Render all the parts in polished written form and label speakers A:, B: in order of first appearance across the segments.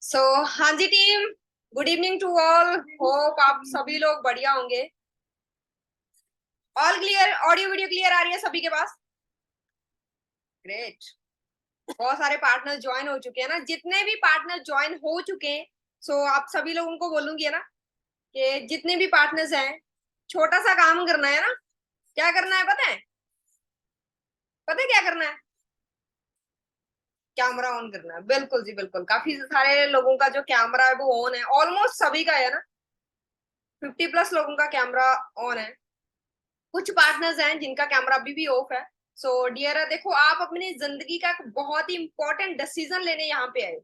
A: हाँ जी team, good evening to all. Hope आप सभी लोग बढ़िया होंगे। All clear, audio video clear आ रही है सभी के पास? ग्रेट। बहुत सारे पार्टनर ज्वाइन हो चुके हैं ना, जितने भी पार्टनर ज्वाइन हो चुके हैं आप सभी लोगों को बोलूंगी है ना कि जितने भी पार्टनर्स हैं, छोटा सा काम करना है ना। क्या करना है पता है? पता है क्या करना है? कैमरा ऑन करना है, बिल्कुल जी बिल्कुल। काफी सारे लोगों का जो कैमरा है वो ऑन है, ऑलमोस्ट सभी का है ना। 50+ लोगों का कैमरा ऑन है। कुछ पार्टनर्स हैं जिनका कैमरा अभी भी ऑफ है। डियर, देखो आप अपनी जिंदगी का एक बहुत ही इंपॉर्टेंट डिसीजन लेने यहाँ पे आए हो।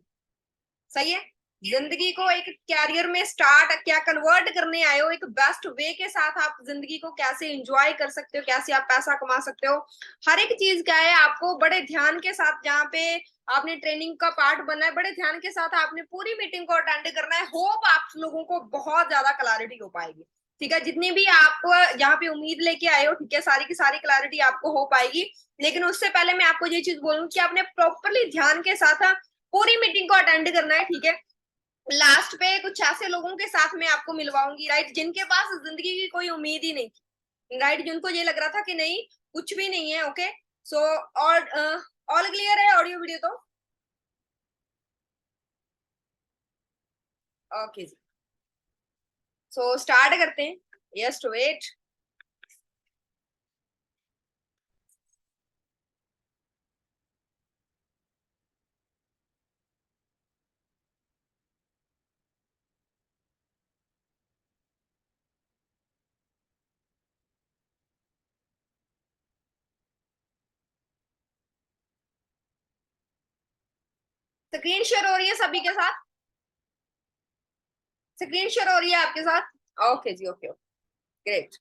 A: सही है। जिंदगी को एक कैरियर में स्टार्ट क्या कन्वर्ट करने आए हो, एक बेस्ट वे के साथ आप जिंदगी को कैसे एंजॉय कर सकते हो, कैसे आप पैसा कमा सकते हो। हर एक चीज क्या है, आपको बड़े ध्यान के साथ जहाँ पे आपने ट्रेनिंग का पार्ट बनना है, बड़े ध्यान के साथ आपने पूरी मीटिंग को अटेंड करना है। होप आप लोगों को बहुत ज्यादा क्लैरिटी हो पाएगी। ठीक है, जितनी भी आप यहाँ पे उम्मीद लेके आए हो, ठीक है, सारी की सारी क्लैरिटी आपको हो पाएगी। लेकिन उससे पहले मैं आपको ये चीज बोलूँ कि आपने प्रॉपरली ध्यान के साथ पूरी मीटिंग को अटेंड करना है। ठीक है, लास्ट पे कुछ ऐसे लोगों के साथ मैं आपको मिलवाऊंगी, राइट, जिनके पास जिंदगी की कोई उम्मीद ही नहीं थी, राइट, जिनको ये लग रहा था कि नहीं कुछ भी नहीं है। ओके, सो और ऑल क्लियर है ऑडियो वीडियो तो? ओके जी, स्टार्ट करते हैं। Yes to wait. Screen share हो रही है सभी के साथ? स्क्रीन शेयर हो रही है आपके साथ? ओके जी, okay okay, great.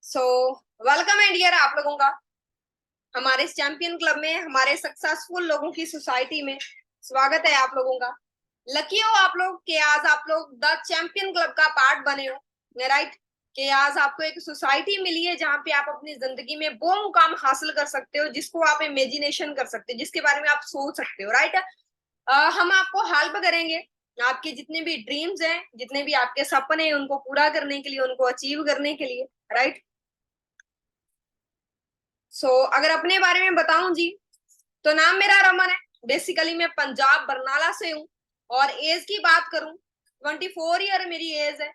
A: So welcome है डियर आप लोगों का हमारे चैंपियन क्लब में, हमारे सक्सेसफुल लोगों की सोसाइटी में। स्वागत है आप लोगों का। लकी हो आप लोग कि आज आप लोग द चैंपियन क्लब का पार्ट बने हो, राइट। कि आज आपको एक सोसाइटी मिली है जहाँ पे आप अपनी जिंदगी में वो मुकाम हासिल कर सकते हो जिसको आप इमेजिनेशन कर सकते हो, जिसके बारे में आप सोच सकते हो, राइट। हम आपको हेल्प करेंगे आपके जितने भी ड्रीम्स हैं, जितने भी आपके सपने हैं, उनको पूरा करने के लिए, उनको अचीव करने के लिए, राइट। अगर अपने बारे में बताऊं जी, तो नाम मेरा रमन है। बेसिकली मैं पंजाब बरनाला से हूँ। और एज की बात करूं, 24 ईयर मेरी एज है।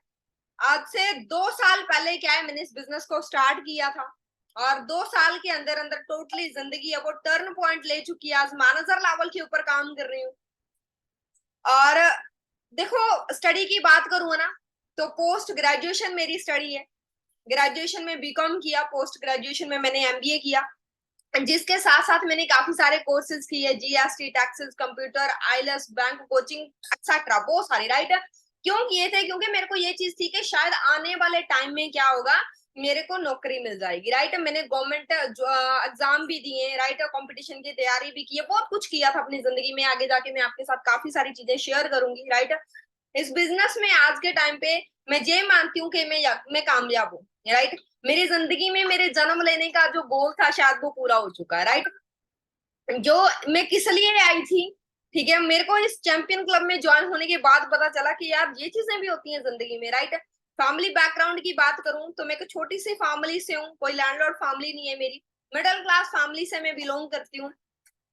A: आज से 2 साल पहले क्या है, मैंने इस बिजनेस को स्टार्ट किया था। और 2 साल के अंदर अंदर टोटली जिंदगी अब वो टर्न पॉइंट ले चुकी है। आज मैनेजर लेवल के ऊपर काम कर रही हूँ। और देखो, स्टडी की बात करूँ ना, तो पोस्ट ग्रेजुएशन मेरी स्टडी है। ग्रेजुएशन में बीकॉम किया, पोस्ट ग्रेजुएशन में मैंने एमबीए किया, जिसके साथ साथ मैंने काफी सारे कोर्सेज किए, GST, taxes, computer, IELTS, bank coaching, etcetera, बहुत सारी, राइट। क्यों किए थे? क्योंकि मेरे को ये चीज थी कि शायद आने वाले टाइम में क्या होगा, मेरे को नौकरी मिल जाएगी, राइट। मैंने गवर्नमेंट एग्जाम भी दिए, राइट, कंपटीशन की तैयारी भी की है, बहुत कुछ किया था अपनी जिंदगी में। आगे जाके मैं आपके साथ काफी सारी चीजें शेयर करूंगी, राइट। इस बिजनेस में आज के टाइम पे मैं ये मानती हूँ कि मैं कामयाब हूँ, राइट। मेरी जिंदगी में मेरे जन्म लेने का जो गोल था शायद वो पूरा हो चुका है, राइट। जो मैं किस लिए आई थी, ठीक है, मेरे को इस चैंपियन क्लब में ज्वाइन होने के बाद पता चला कि यार ये चीजें भी होती हैं जिंदगी में, राइट। फैमिली बैकग्राउंड की बात करूं तो मैं एक छोटी सी फैमिली से हूँ, कोई लैंडलॉर्ड फैमिली नहीं है मेरी। मिडिल क्लास फैमिली से मैं बिलोंग करती हूँ।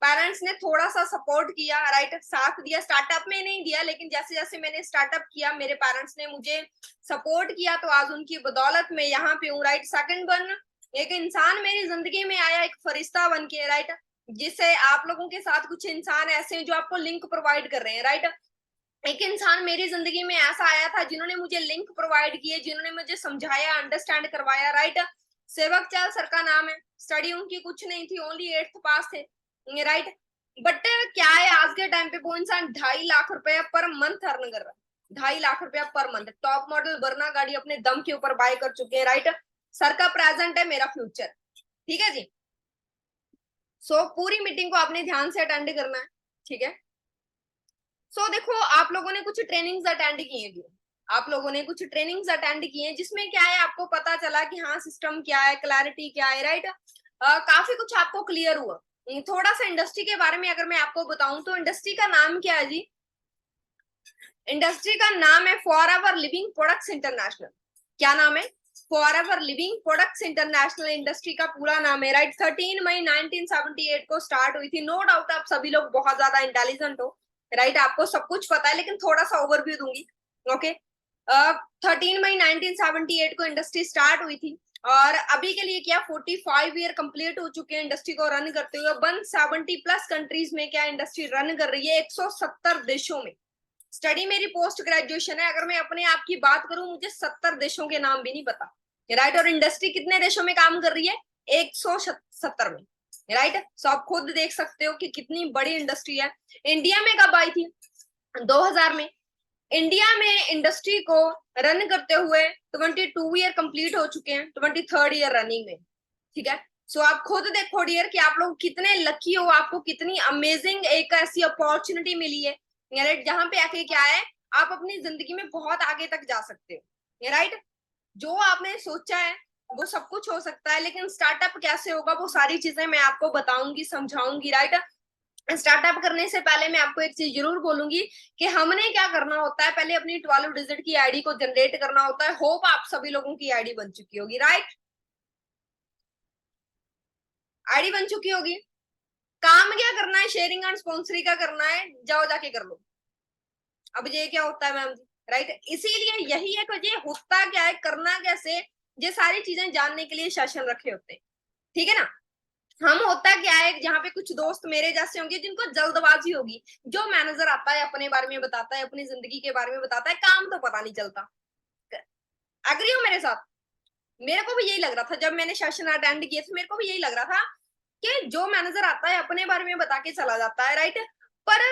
A: पेरेंट्स ने थोड़ा सा सपोर्ट किया, राइट, साथ दिया। स्टार्टअप में नहीं दिया, लेकिन जैसे जैसे मैंने स्टार्टअप किया मेरे पेरेंट्स ने मुझे सपोर्ट किया, तो आज उनकी बदौलत मैं यहाँ पे हूँ, राइट। सेकंड वन, एक इंसान मेरी जिंदगी में आया, एक फरिश्ता बन के, राइट। जिससे आप लोगों के साथ कुछ इंसान ऐसे हैं जो आपको लिंक प्रोवाइड कर रहे हैं, राइट। एक इंसान मेरी जिंदगी में ऐसा आया था जिन्होंने मुझे लिंक प्रोवाइड किए, जिन्होंने मुझे समझाया, अंडरस्टैंड करवाया, राइट। सेवक चाल सर का नाम है। स्टडी उनकी कुछ नहीं थी, ओनली 8th पास थे, राइट। बट क्या है, आज के टाइम पे वो इंसान 2.5 लाख रुपया पर मंथ अर्न कर रहा है। 2.5 लाख रुपया पर मंथ, टॉप मॉडल वरना गाड़ी अपने दम के ऊपर बाय कर चुके हैं, राइट। सर का प्रेजेंट है, मेरा फ्यूचर। ठीक है जी। पूरी मीटिंग को आपने ध्यान से अटेंड करना है, ठीक है। देखो, आप लोगों ने कुछ ट्रेनिंग्स अटेंड की है, आप लोगों ने कुछ ट्रेनिंग्स अटेंड की है, जिसमें क्या है, आपको पता चला कि हाँ सिस्टम क्या है, क्लैरिटी क्या है, राइट। काफी कुछ आपको क्लियर हुआ। थोड़ा सा इंडस्ट्री के बारे में अगर मैं आपको बताऊं तो इंडस्ट्री का नाम क्या है जी? इंडस्ट्री का नाम है फॉरएवर लिविंग प्रोडक्ट्स इंटरनेशनल। क्या नाम है? Forever living products international industry का पूरा नाम है, राइट। 13 मई 1978 को स्टार्ट हुई थी। नो डाउट आप सभी लोग बहुत ज्यादा इंटेलिजेंट हो, राइट, आपको सब कुछ पता है, लेकिन थोड़ा सा ओवरव्यू दूंगी। ओके, 13 मई 1978 को इंडस्ट्री स्टार्ट हुई थी और अभी के लिए क्या 45 ईयर कंप्लीट हो चुके हैं इंडस्ट्री को रन करते हुए। 170 प्लस कंट्रीज में क्या इंडस्ट्री रन कर रही है, 170 देशों में। स्टडी मेरी पोस्ट ग्रेजुएशन है, अगर मैं अपने आप की बात करूं मुझे 70 देशों के नाम भी नहीं पता, राइट। और इंडस्ट्री कितने देशों में काम कर रही है? 170 में, राइट। सो आप खुद देख सकते हो कि कितनी बड़ी इंडस्ट्री है। इंडिया में कब आई थी? 2000 में। इंडिया में इंडस्ट्री को रन करते हुए 22 ईयर कंप्लीट हो चुके हैं, 23rd ईयर रनिंग में, ठीक है। सो आप खुद देखो डियर कि आप लोग कितने लकी हो, आपको कितनी अमेजिंग एक ऐसी अपॉर्चुनिटी मिली है, राइट, जहां पे आके क्या है आप अपनी जिंदगी में बहुत आगे तक जा सकते हो, राइट। जो आपने सोचा है वो सब कुछ हो सकता है, लेकिन स्टार्टअप कैसे होगा वो सारी चीजें मैं आपको बताऊंगी, समझाऊंगी, राइट। स्टार्टअप करने से पहले मैं आपको एक चीज जरूर बोलूंगी कि हमने क्या करना होता है, पहले अपनी 12 डिजिट की आईडी को जनरेट करना होता है। होप आप सभी लोगों की आईडी बन चुकी होगी, राइट। आईडी बन चुकी होगी। काम क्या करना है? शेयरिंग एंड स्पॉन्सरी का करना है, जाओ जाके कर लो। अब ये क्या होता है मैम जी, राइट। इसीलिए यही है कि ये होता क्या है, करना कैसे, ये सारी चीजें जानने के लिए सेशन रखे होते हैं, ठीक है ना। हम होता क्या है, जहाँ पे कुछ दोस्त मेरे जैसे होंगे जिनको जल्दबाजी होगी, जो मैनेजर आता है अपने बारे में बताता है, अपनी जिंदगी के बारे में बताता है, काम तो पता नहीं चलता। एग्री हो मेरे साथ? मेरे को भी यही लग रहा था जब मैंने सेशन अटेंड किए थे, मेरे को भी यही लग रहा था कि जो मैनेजर आता है अपने बारे में बता के चला जाता है, राइट। पर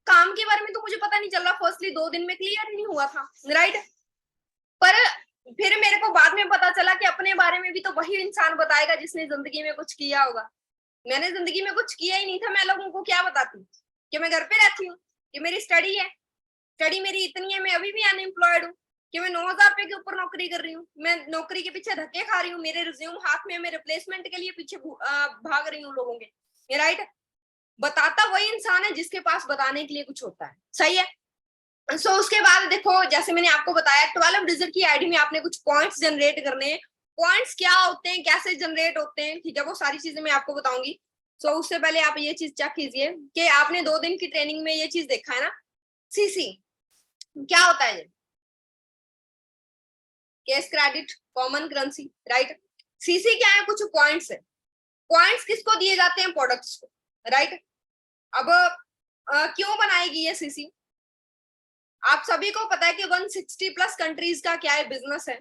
A: काम के बारे में तो मुझे पता नहीं चल रहा, फर्स्टली 2 दिन में क्लियर नहीं हुआ था, राइट। पर फिर मेरे को बाद में पता चला कि अपने बारे में भी तो वही इंसान बताएगा जिसने जिंदगी में कुछ किया होगा। मैंने जिंदगी में कुछ किया ही नहीं था, मैं लोगों को क्या बताती कि मैं घर पे रहती हूँ, कि मेरी स्टडी है, स्टडी मेरी इतनी है, मैं अभी भी अनएम्प्लॉयड हूँ, कि मैं 9,000 रुपए के ऊपर नौकरी कर रही हूँ, मैं नौकरी के पीछे धक्के खा रही हूँ, मेरे रिज्यूम हाथ में, मैं रिप्लेसमेंट के लिए पीछे भाग रही हूँ लोगों के, राइट। बताता वही इंसान है जिसके पास बताने के लिए कुछ होता है, सही है। सो उसके बाद देखो, जैसे मैंने आपको बताया 12 डिजिट की आईडी में आपने कुछ पॉइंट्स जनरेट करने हैं। पॉइंट्स क्या होते हैं, कैसे जनरेट होते हैं, ठीक है, वो सारी चीजें मैं आपको बताऊंगी। सो उससे पहले आप ये चीज चेक कीजिए कि आपने 2 दिन की ट्रेनिंग में ये चीज देखा है ना, सीसी क्या होता है? Cash credit common currency, right. CC क्या है? कुछ पॉइंट्स है। पॉइंट्स किसको दिए जाते हैं? प्रोडक्ट्स को, राइट। अब क्यों बनाएगी ये सीसी? आप सभी को पता है कि 160 प्लस कंट्रीज का क्या है, बिजनेस है,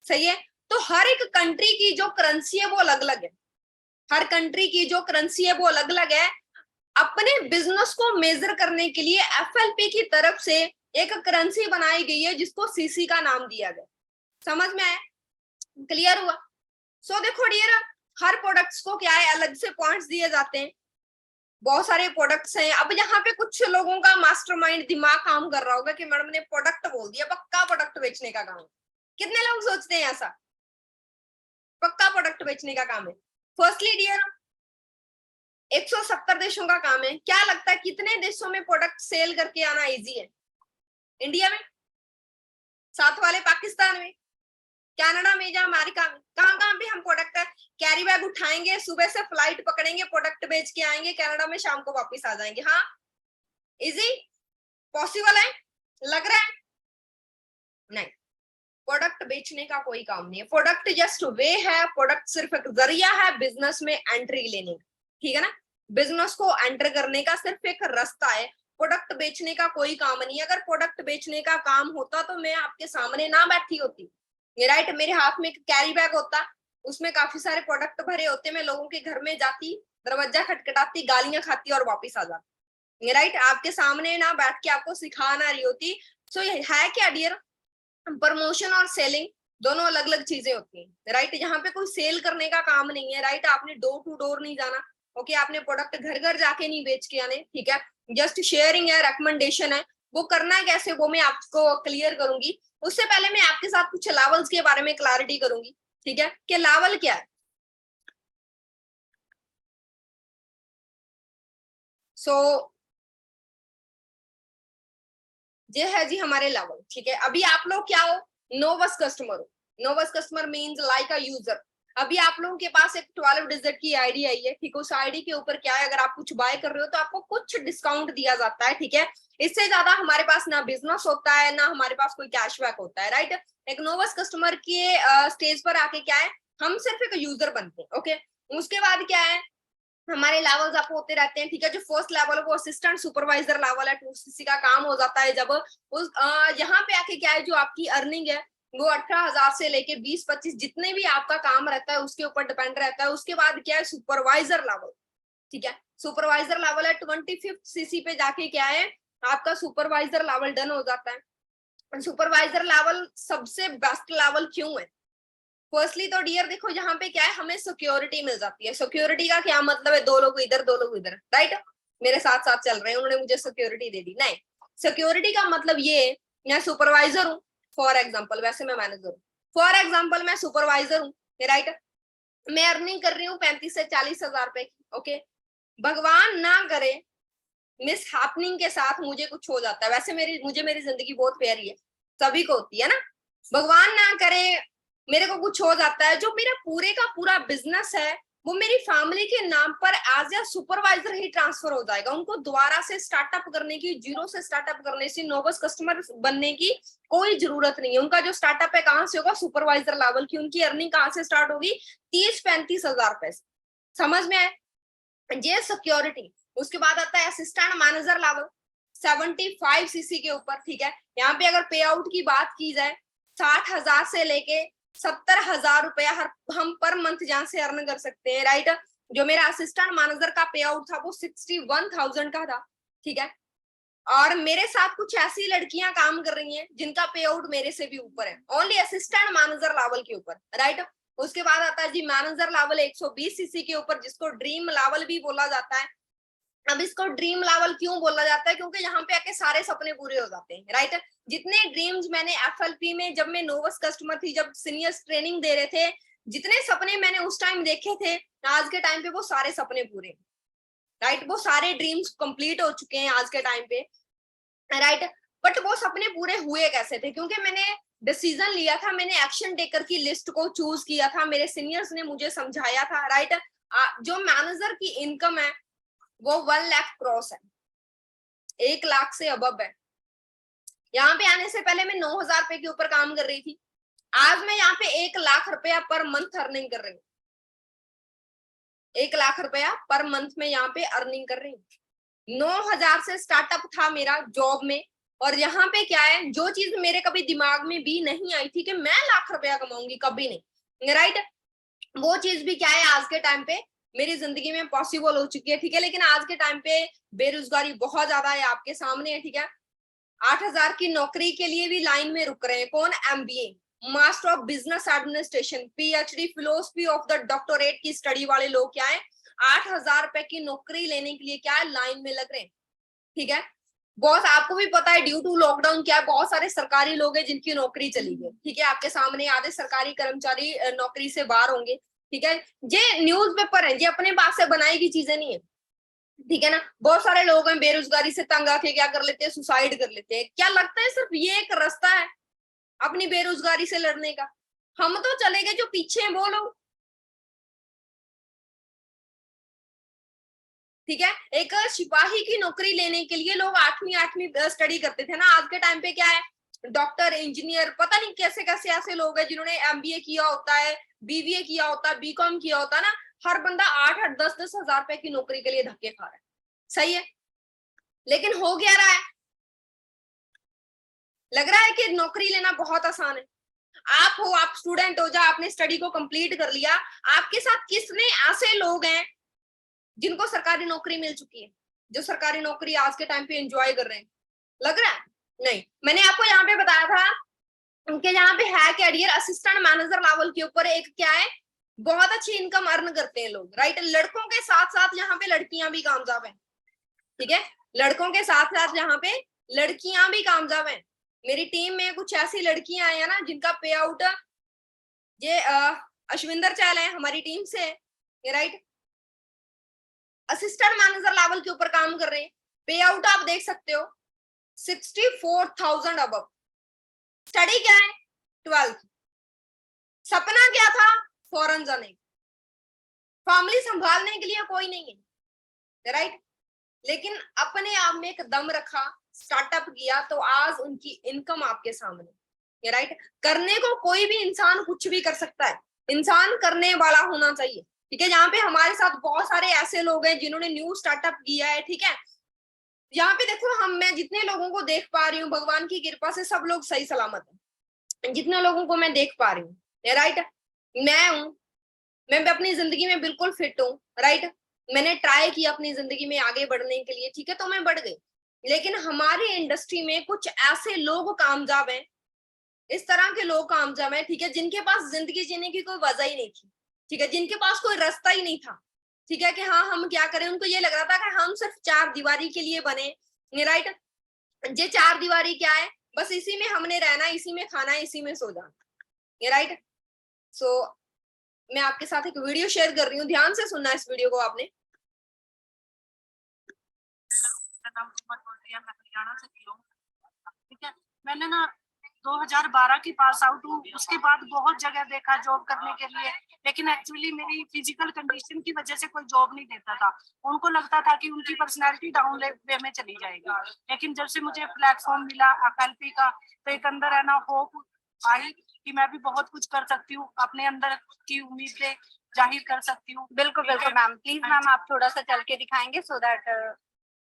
A: सही है। तो हर एक कंट्री की जो करेंसी है वो अलग अलग है, हर कंट्री की जो करेंसी है वो अलग अलग है। अपने बिजनेस को मेजर करने के लिए एफएलपी की तरफ से एक करेंसी बनाई गई है जिसको सीसी का नाम दिया गया। समझ में आया? क्लियर हुआ? सो देखो डियर, हर प्रोडक्ट्स को क्या है, अलग से पॉइंट्स दिए जाते हैं। बहुत सारे प्रोडक्ट्स हैं। अब यहाँ पे कुछ लोगों का मास्टरमाइंड दिमाग काम कर रहा होगा कि मैडम ने प्रोडक्ट बोल दिया, पक्का प्रोडक्ट बेचने का काम है। कितने लोग सोचते हैं ऐसा? पक्का प्रोडक्ट बेचने का काम है। फर्स्टली डियर, 170 देशों का काम है। क्या लगता है कितने देशों में प्रोडक्ट सेल करके आना इजी है? इंडिया में, साथ वाले पाकिस्तान में, कनाडा में, या अमेरिका में, कहां कहां पे हम प्रोडक्ट कैरी बैग उठाएंगे, सुबह से फ्लाइट पकड़ेंगे, प्रोडक्ट बेच के आएंगे, कनाडा में शाम को वापस आ जाएंगे। हाँ, इजी पॉसिबल है? लग रहा है? नहीं, प्रोडक्ट बेचने का कोई काम नहीं है। प्रोडक्ट जस्ट वे है, प्रोडक्ट सिर्फ एक जरिया है बिजनेस में एंट्री लेने का, ठीक है ना। बिजनेस को एंटर करने का सिर्फ एक रास्ता है, प्रोडक्ट बेचने का कोई काम नहीं है। अगर प्रोडक्ट बेचने का काम होता तो मैं आपके सामने ना बैठी होती, राइट। मेरे हाथ में एक कैरी बैग होता, उसमें काफी सारे प्रोडक्ट भरे होते, मैं लोगों के घर में जाती, दरवाजा खटखटाती, गालियां खाती और वापिस आ जाती, राइट। आपके सामने ना बैठ के आपको सिखा ना रही होती। सो ये है क्या डियर, प्रमोशन और सेलिंग दोनों अलग अलग चीजें होती हैं, राइट। यहाँ पे कोई सेल करने का काम नहीं है, राइट। आपने डोर टू डोर नहीं जाना, ओके। आपने प्रोडक्ट घर घर जाके नहीं बेच के आने, ठीक है। जस्ट शेयरिंग है, रिकमेंडेशन है। वो करना है कैसे वो मैं आपको क्लियर करूंगी। उससे पहले मैं आपके साथ कुछ लेवल्स के बारे में क्लैरिटी करूंगी, ठीक है, कि लेवल क्या है। सो ये है जी हमारे लेवल, ठीक है। अभी आप लोग क्या हो, नोवस कस्टमर हो। Novice customer means like a user. अभी आप लोगों के पास एक 12 डिजिट की आईडी आई है, ठीक है। उस आईडी के ऊपर क्या है, अगर आप कुछ बाय कर रहे हो तो आपको कुछ डिस्काउंट दिया जाता है, ठीक है। इससे ज्यादा हमारे पास ना बिजनेस होता है, ना हमारे पास कोई कैशबैक होता है, राइट। एक नोवस कस्टमर के स्टेज पर आके क्या है, हम सिर्फ एक यूजर बनते हैं, ओके। उसके बाद क्या है, हमारे लेवल्स आपको होते रहते हैं, ठीक है। जो फर्स्ट लेवल है वो असिस्टेंट सुपरवाइजर लेवल है, 2cc का काम हो जाता है जब उस यहाँ पे आके क्या है, जो आपकी अर्निंग है वो 18,000 से लेके 20-25 जितने भी आपका काम रहता है उसके ऊपर डिपेंड रहता है। उसके बाद क्या है, सुपरवाइजर लेवल, ठीक है। सुपरवाइजर लेवल है 25th cc पे जाके क्या है, आपका सुपरवाइजर लेवल डन हो जाता है। सुपरवाइजर लेवल सबसे बेस्ट लेवल क्यों है? फर्स्टली तो डियर देखो, यहाँ पे क्या है, हमें सिक्योरिटी मिल जाती है। सिक्योरिटी का क्या मतलब है, दो लोग इधर दो लोग इधर, राइट। मेरे साथ साथ चल रहे हैं, उन्होंने मुझे सिक्योरिटी दे दी, नहीं। सिक्योरिटी का मतलब ये, मैं सुपरवाइजर हूँ फॉर एग्जाम्पल, वैसे मैं मैनेजर हूँ, फॉर एग्जाम्पल मैं सुपरवाइजर हूँ, राइट। मैं अर्निंग कर रही हूँ 35 से 40 हजार रुपए की, ओके। भगवान ना करे मिस हैपनिंग के साथ मुझे कुछ हो जाता है, वैसे मेरी जिंदगी बहुत प्यारी है, सभी को होती है ना। भगवान ना करे मेरे को कुछ हो जाता है, जो मेरा पूरे का पूरा बिजनेस है वो मेरी फैमिली के नाम पर एज ए सुपरवाइजर ही ट्रांसफर हो जाएगा। उनको दोबारा से स्टार्टअप करने की, जीरो से स्टार्टअप करने से, नोवस कस्टमर बनने की कोई जरूरत नहीं है। उनका जो स्टार्टअप है कहाँ से होगा, सुपरवाइजर लेवल की। उनकी अर्निंग कहाँ से स्टार्ट होगी, 30-35 हजार रुपए से। समझ में आए, ये सिक्योरिटी। उसके बाद आता है असिस्टेंट मैनेजर लेवल 75cc के ऊपर, ठीक है। यहाँ पे अगर पे आउट की बात की जाए, 60,000 से लेके 70,000 रुपया हर हम पर मंथ जहां से अर्न कर सकते हैं, राइट। जो मेरा असिस्टेंट मैनेजर का पे आउट था वो 61,000 का था, ठीक है। और मेरे साथ कुछ ऐसी लड़कियां काम कर रही हैं जिनका पे आउट मेरे से भी ऊपर है, ओनली असिस्टेंट मैनेजर लेवल के ऊपर, राइट। उसके बाद आता है जी मैनेजर लेवल 120cc के ऊपर, जिसको ड्रीम लेवल भी बोला जाता है। अब इसको ड्रीम लेवल क्यों बोला जाता है, क्योंकि यहाँ पे आके सारे सपने पूरे हो जाते हैं, राइट। जितने ड्रीम्स मैंने एफएलपी में, जब मैं नोवस कस्टमर थी, जब सीनियर्स ट्रेनिंग दे रहे थे, जितने सपने मैंने उस टाइम देखे थे, आज के टाइम पे वो सारे सपने पूरे, राइट। वो सारे ड्रीम्स कंप्लीट हो चुके हैं आज के टाइम पे, राइट। बट वो सपने पूरे हुए कैसे थे, क्योंकि मैंने डिसीजन लिया था, मैंने एक्शन टेकर की लिस्ट को चूज किया था, मेरे सीनियर्स ने मुझे समझाया था, राइट। जो मैनेजर की इनकम है वो 1 लाख क्रॉस है, 1 लाख से अबब है। यहाँ पे आने से पहले मैं 9,000 रुपए के ऊपर काम कर रही थी, आज मैं यहाँ पे 1 लाख रुपया पर मंथ अर्निंग कर रही हूँ। 1 लाख रुपया पर मंथ में यहाँ पे अर्निंग कर रही हूँ। 9,000 से स्टार्टअप था मेरा जॉब में, और यहाँ पे क्या है, जो चीज मेरे कभी दिमाग में भी नहीं आई थी कि मैं लाख रुपया कमाऊंगी, कभी नहीं, राइट। वो चीज भी क्या है, आज के टाइम पे मेरी जिंदगी में पॉसिबल हो चुकी है, ठीक है। लेकिन आज के टाइम पे बेरोजगारी बहुत ज्यादा है, आपके सामने है, ठीक है। 8,000 की नौकरी के लिए भी लाइन में रुक रहे हैं। कौन? MBA, master of business administration, PhD, philosophy of the doctorate की स्टडी वाले लोग क्या है, 8,000 रुपए की नौकरी लेने के लिए क्या है, लाइन में लग रहे हैं, ठीक है। बॉस आपको भी पता है, ड्यू टू लॉकडाउन क्या है, बहुत सारे सरकारी लोग हैं जिनकी नौकरी चली गई, ठीक है। आपके सामने आधे सरकारी कर्मचारी नौकरी से बाहर होंगे, ठीक है। ये न्यूज पेपर है, ये अपने पास से बनाई की चीजें नहीं है, ठीक है ना। बहुत सारे लोग हैं बेरोजगारी से तंग आके क्या कर लेते हैं, सुसाइड कर लेते हैं। क्या लगता है सिर्फ ये एक रास्ता है अपनी बेरोजगारी से लड़ने का? हम तो चले गए, जो पीछे हैं वो लोग, ठीक है। एक सिपाही की नौकरी लेने के लिए लोग 8वीं स्टडी करते थे ना, आज के टाइम पे क्या है, डॉक्टर, इंजीनियर, पता नहीं कैसे कैसे ऐसे लोग हैं जिन्होंने एमबीए किया होता है, बीबीए किया होता है, बीकॉम किया होता है ना। हर बंदा 8-8, 10-10 हजार रुपए की नौकरी के लिए धक्के खा रहा है, सही है। लेकिन हो क्या रहा है, लग रहा है कि नौकरी लेना बहुत आसान है। आप हो, आप स्टूडेंट हो, जब आपने स्टडी को कंप्लीट कर लिया, आपके साथ कितने ऐसे लोग हैं जिनको सरकारी नौकरी मिल चुकी है, जो सरकारी नौकरी आज के टाइम पे एंजॉय कर रहे हैं? लग रहा है? नहीं। मैंने आपको यहाँ पे बताया था उनके यहाँ पे है कैरियर असिस्टेंट मैनेजर लेवल के ऊपर, एक क्या है, बहुत अच्छी इनकम अर्न करते हैं लोग, राइट। लड़कों के साथ साथ यहाँ पे लड़कियां भी कामयाब हैं, ठीक है। लड़कों के साथ साथ यहाँ पे लड़कियां भी कामयाब हैं। मेरी टीम में कुछ ऐसी लड़कियां आई है ना जिनका पे आउट, ये अश्विंदर चाल है हमारी टीम से, राइट। असिस्टेंट मैनेजर लेवल के ऊपर काम कर रहे हैं। पे आउट आप देख सकते हो 64,000 अबव। स्टडी क्या है? 12th। सपना क्या था? फॉरेन जाने। फैमिली संभालने के लिए कोई नहीं है, राइट। लेकिन अपने आप में एक दम रखा, स्टार्टअप किया, तो आज उनकी इनकम आपके सामने, राइट। करने को कोई भी इंसान कुछ भी कर सकता है, इंसान करने वाला होना चाहिए, ठीक है। यहाँ पे हमारे साथ बहुत सारे ऐसे लोग हैं जिन्होंने न्यू स्टार्टअप किया है, ठीक है। यहाँ पे देखो, मैं जितने लोगों को देख पा रही हूँ, भगवान की कृपा से सब लोग सही सलामत है, जितने लोगों को मैं देख पा रही हूँ, राइट। मैं अपनी जिंदगी में बिल्कुल फिट हूँ, राइट। मैंने ट्राई किया अपनी जिंदगी में आगे बढ़ने के लिए, ठीक है, तो मैं बढ़ गई। लेकिन हमारी इंडस्ट्री में कुछ ऐसे लोग कामयाब हैं, इस तरह के लोग कामयाब हैं, ठीक है, जिनके पास जिंदगी जीने की कोई वजह ही नहीं थी, ठीक है, जिनके पास कोई रास्ता ही नहीं था, ठीक है, कि हाँ हम क्या करें। उनको ये लग रहा था कि हम सिर्फ चार दीवारी के लिए बने, राइट। ये चार दीवारी क्या है? बस इसी में हमने रहना, इसी में खाना, इसी में सो जाना, राइट। सो मैं आपके साथ एक वीडियो शेयर कर रही हूँ, ध्यान से सुनना इस वीडियो को आपने।
B: नाम मैं हरियाणा से हूँ, ठीक है। मैंने ना 2012 की पास आउट हूँ, उसके बाद बहुत जगह देखा जॉब करने के लिए, लेकिन एक्चुअली मेरी फिजिकल कंडीशन की वजह से कोई जॉब नहीं देता था। उनको लगता था कि उनकी पर्सनालिटी डाउन वे में चली जाएगी। लेकिन जब से मुझे प्लेटफॉर्म मिला FLP का, तो एक अंदर है ना होप आई कि मैं भी बहुत कुछ कर सकती हूँ, अपने अंदर की उम्मीदें जाहिर कर सकती हूँ।
C: बिल्कुल बिल्कुल मैम, प्लीज मैम आप थोड़ा सा चल के दिखाएंगे सो दैट,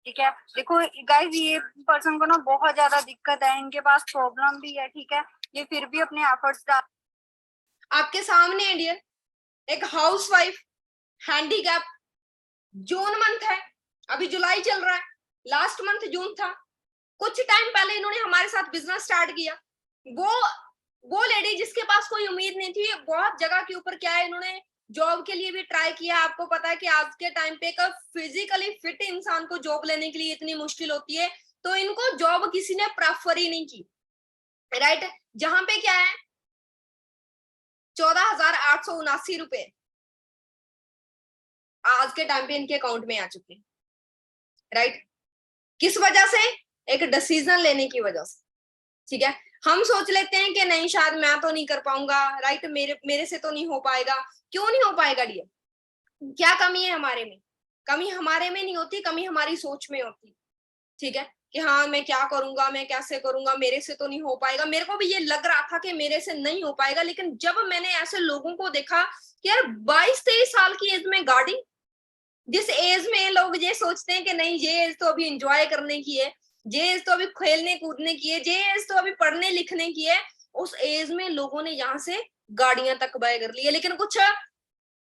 C: ठीक है। देखो गाइज, ये पर्सन को ना बहुत ज्यादा दिक्कत है, इनके पास प्रॉब्लम भी है, ठीक है, ये फिर भी अपने एफर्ट्स डाल।
A: आपके सामने है डियर, एक हाउसवाइफ, हैंडीकैप, जून मंथ है, अभी जुलाई चल रहा है, लास्ट मंथ जून था। कुछ टाइम पहले इन्होंने हमारे साथ बिजनेस स्टार्ट किया। वो लेडी जिसके पास कोई उम्मीद नहीं थी, बहुत जगह के ऊपर क्या है, इन्होंने जॉब के लिए भी ट्राई किया। आपको पता है कि आज के टाइम पे एक फिजिकली फिट इंसान को जॉब लेने के लिए इतनी मुश्किल होती है, तो इनको जॉब किसी ने प्रेफर ही नहीं की, राइट। जहां पे क्या है 14,879 रुपए आज के टाइम पे इनके अकाउंट में आ चुके हैं, राइट। किस वजह से? एक डिसीजन लेने की वजह से, ठीक है। हम सोच लेते हैं कि नहीं, शायद मैं तो नहीं कर पाऊंगा, राइट, मेरे से तो नहीं हो पाएगा। क्यों नहीं हो पाएगा डियर? क्या कमी है हमारे में? कमी हमारे में नहीं होती, कमी हमारी सोच में होती, ठीक है, कि हाँ मैं क्या करूंगा, मैं कैसे करूंगा, मेरे से तो नहीं हो पाएगा। मेरे को भी ये लग रहा था कि मेरे से नहीं हो पाएगा, लेकिन जब मैंने ऐसे लोगों को देखा कि यार 22-23 साल की एज में गाड़ी, जिस एज में लोग ये सोचते हैं कि नहीं ये एज तो अभी एंजॉय करने की है, ये एज तो अभी खेलने कूदने की है, ये एज तो अभी पढ़ने लिखने की है, उस एज में लोगों ने यहाँ से गाड़ियां तक बाय कर ली है। लेकिन कुछ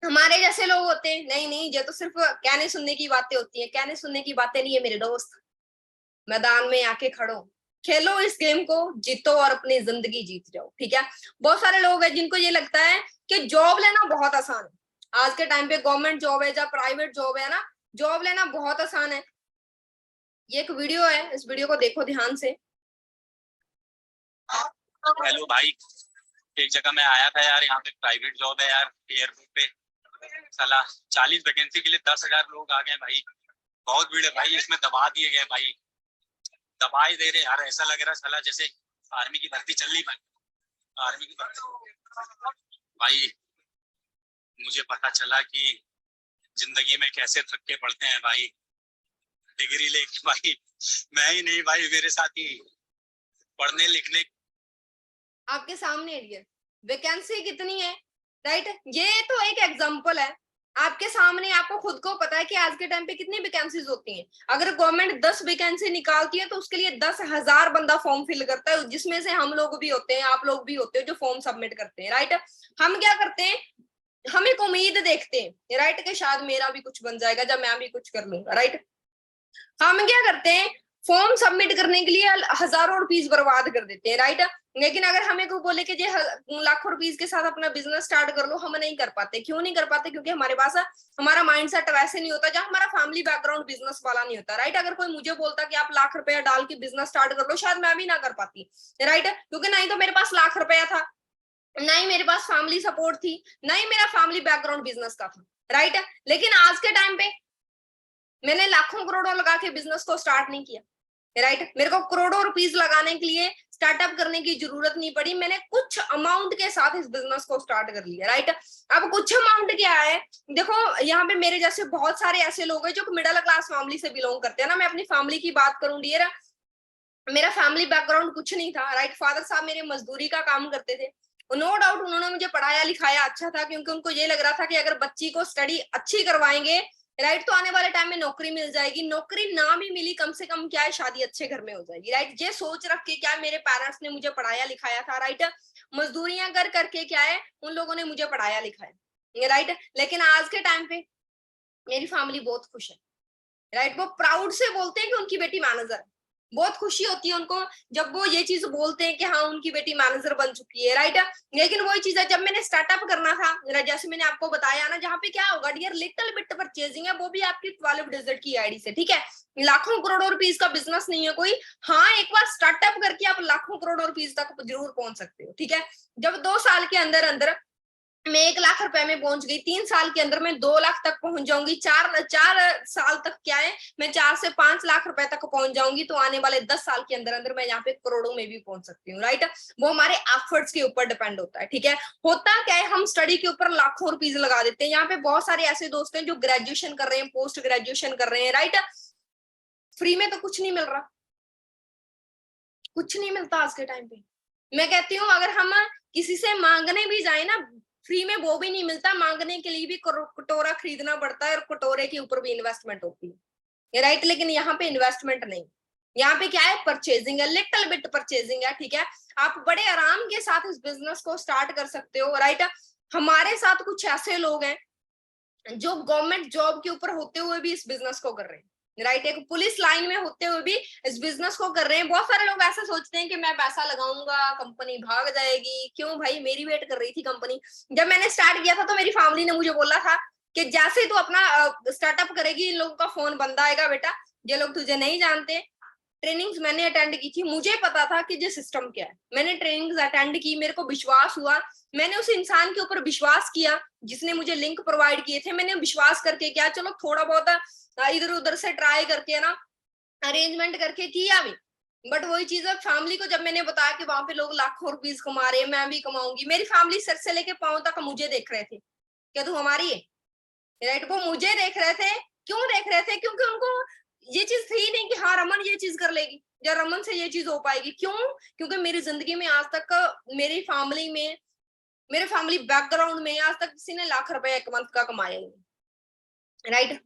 A: हमारे जैसे लोग होते हैं, नहीं नहीं ये तो सिर्फ कहने सुनने की बातें होती है। कहने सुनने की बातें नहीं है मेरे दोस्त, मैदान में आके खड़ो, खेलो इस गेम को, जीतो और अपनी जिंदगी जीत जाओ, ठीक है। बहुत सारे लोग हैं जिनको ये लगता है कि जॉब लेना बहुत आसान है। आज के टाइम पे गवर्नमेंट जॉब है या प्राइवेट जॉब है ना, जॉब लेना बहुत आसान है। ये एक वीडियो है, इस वीडियो को देखो ध्यान से।
D: हेलो भाई, एक जगह मैं आया था यार, यहाँ पे प्राइवेट जॉब है यार, एयरपोर्ट पे साला 40 वैकेंसी के लिए 10,000 लोग आ गए भाई। बहुत भीड़ है भाई, इसमें दबा दिए गए भाई, दबा ही दे रहे यार। ऐसा लग रहा है साला जैसे आर्मी की भर्ती चल रही भाई, आर्मी की भर्ती। भाई मुझे पता चला कि जिंदगी में कैसे थक्के पड़ते हैं भाई, डिग्री लेके भाई। मैं ही नहीं भाई, मेरे साथ ही पढ़ने लिखने।
A: आपके सामने है वैकेंसी कितनी है, राइट। ये तो एक एग्जांपल है आपके सामने, आपको खुद को पता है कि आज के टाइम पे कितनी वैकेंसीज होती हैं। अगर गवर्नमेंट 10 वैकेंसी निकालती है तो उसके लिए 10,000 बंदा फॉर्म फिल करता है, जिसमें से हम लोग भी होते हैं, आप लोग भी होते हो जो फॉर्म सबमिट करते हैं, राइट। हम क्या करते हैं, हम एक उम्मीद देखते हैं, राइट, कि शायद मेरा भी कुछ बन जाएगा जब मैं भी कुछ कर लूंगा, राइट। हम क्या करते हैं, फॉर्म सबमिट करने के लिए हजारों रुपीस बर्बाद कर देते हैं, राइट। लेकिन अगर हमें को बोले कि लाखों रुपीस के साथ अपना बिजनेस स्टार्ट कर लो, हम नहीं कर पाते। क्यों नहीं कर पाते? क्योंकि हमारे पास हमारा माइंडसेट वैसे नहीं होता, जहाँ हमारा फैमिली बैकग्राउंड बिजनेस वाला नहीं होता, राइट। अगर कोई मुझे बोलता कि आप लाख रुपया डाल के बिजनेस स्टार्ट कर लो, शायद मैं भी ना कर पाती, राइट। क्योंकि नहीं तो मेरे पास लाख रुपया था, नहीं मेरे पास फैमिली सपोर्ट थी, नहीं मेरा फैमिली बैकग्राउंड बिजनेस का था, राइट। लेकिन आज के टाइम पे मैंने लाखों करोड़ों लगा के बिजनेस को स्टार्ट नहीं किया, राइट। मेरे को करोड़ों रुपीस लगाने के लिए स्टार्टअप करने की जरूरत नहीं पड़ी, मैंने कुछ अमाउंट के साथ इस बिजनेस को स्टार्ट कर लिया, राइट। अब कुछ अमाउंट क्या है, देखो यहाँ पे मेरे जैसे बहुत सारे ऐसे लोग हैं जो मिडिल क्लास फैमिली से बिलोंग करते हैं ना। मैं अपनी फैमिली की बात करूं डियर, मेरा फैमिली बैकग्राउंड कुछ नहीं था, राइट। फादर साहब मेरे मजदूरी का काम करते थे, नो डाउट उन्होंने मुझे पढ़ाया लिखाया अच्छा था, क्योंकि उनको ये लग रहा था कि अगर बच्ची को स्टडी अच्छी करवाएंगे, राइट, तो आने वाले टाइम में नौकरी मिल जाएगी, नौकरी ना भी मिली कम से कम क्या है शादी अच्छे घर में हो जाएगी, राइट। ये सोच रख के क्या मेरे पेरेंट्स ने मुझे पढ़ाया लिखाया था, राइट। मजदूरियां कर करके क्या है उन लोगों ने मुझे पढ़ाया लिखाया, राइट। लेकिन आज के टाइम पे मेरी फैमिली बहुत खुश है, राइट। वो प्राउड से बोलते हैं कि उनकी बेटी मैनेजर है, बहुत खुशी होती है उनको जब वो ये चीज बोलते हैं कि हाँ उनकी बेटी मैनेजर बन चुकी है, राइट। लेकिन वही चीज है, जब मैंने स्टार्टअप करना था, जैसे मैंने आपको बताया ना, जहाँ पे क्या होगा डियर, लिटिल बिट परचेजिंग है, वो भी आपकी 12 डिजिट की आईडी से, ठीक है। लाखों करोड़ों रुपीज का बिजनेस नहीं है कोई, हाँ एक बार स्टार्टअप करके आप लाखों करोड़ों रुपीज तक जरूर पहुंच सकते हो, ठीक है। जब 2 साल के अंदर अंदर मैं 1 लाख रुपए में पहुंच गई, 3 साल के अंदर मैं 2 लाख तक पहुंच जाऊंगी, 4 साल तक क्या है मैं 4 से 5 लाख रुपए तक पहुंच जाऊंगी, तो आने वाले 10 साल के अंदर अंदर मैं यहाँ पे करोड़ों में भी पहुंच सकती हूँ, राइट। वो हमारे एफर्ट्स के ऊपर डिपेंड होता है, ठीक है। होता क्या है, हम स्टडी के ऊपर लाखों रुपीज लगा देते हैं। यहाँ पे बहुत सारे ऐसे दोस्त हैं जो ग्रेजुएशन कर रहे हैं, पोस्ट ग्रेजुएशन कर रहे हैं, राइट। फ्री में तो कुछ नहीं मिल रहा, कुछ नहीं मिलता आज के टाइम पे। मैं कहती हूँ अगर हम किसी से मांगने भी जाए ना, फ्री में वो भी नहीं मिलता, मांगने के लिए भी कटोरा खरीदना पड़ता है, और कटोरे के ऊपर भी इन्वेस्टमेंट होती है, राइट। लेकिन यहाँ पे इन्वेस्टमेंट नहीं, यहाँ पे क्या है, परचेजिंग है, लिटिल बिट परचेजिंग है, ठीक है। आप बड़े आराम के साथ इस बिजनेस को स्टार्ट कर सकते हो, राइट। हमारे साथ कुछ ऐसे लोग हैं जो गवर्नमेंट जॉब के ऊपर होते हुए भी इस बिजनेस को कर रहे हैं, राइट। एक पुलिस लाइन में होते हुए भी इस बिजनेस को कर रहे हैं। बहुत सारे लोग ऐसे सोचते हैं कि मैं पैसा लगाऊंगा कंपनी भाग जाएगी, क्यों भाई, मेरी वेट कर रही थी कंपनी। जब मैंने स्टार्ट किया था तो मेरी फैमिली ने मुझे बोला था कि जैसे तू अपना स्टार्टअप करेगी इन लोगों का फोन बंद आएगा बेटा, ये लोग तुझे नहीं जानते। ट्रेनिंग्स मैंने अटेंड की थी, मुझे पता था कि ये सिस्टम क्या है, मैंने ट्रेनिंग्स अटेंड की, मेरे को विश्वास हुआ, मैंने उस इंसान के ऊपर विश्वास किया जिसने मुझे लिंक प्रोवाइड किए थे। मैंने विश्वास करके क्या, चलो थोड़ा बहुत इधर उधर से ट्राई करके ना अरेंजमेंट करके किया भी, बट वही चीज है, फैमिली को जब मैंने बताया कि वहां पे लोग लाखों रुपीस कमा रहे हैं, मैं भी कमाऊंगी, मेरी फैमिली सर से लेके पांव तक मुझे देख रहे थे, क्या तू हमारी है, राइट। वो मुझे देख रहे थे, क्यों देख रहे थे, क्योंकि उनको ये चीज थी नहीं कि हाँ रमन ये चीज कर लेगी या रमन से ये चीज हो पाएगी। क्यों? क्योंकि मेरी जिंदगी में आज तक मेरी फैमिली में, मेरे फैमिली बैकग्राउंड में आज तक किसी ने लाख रुपए एक मंथ का कमाया ही नहीं, राइट।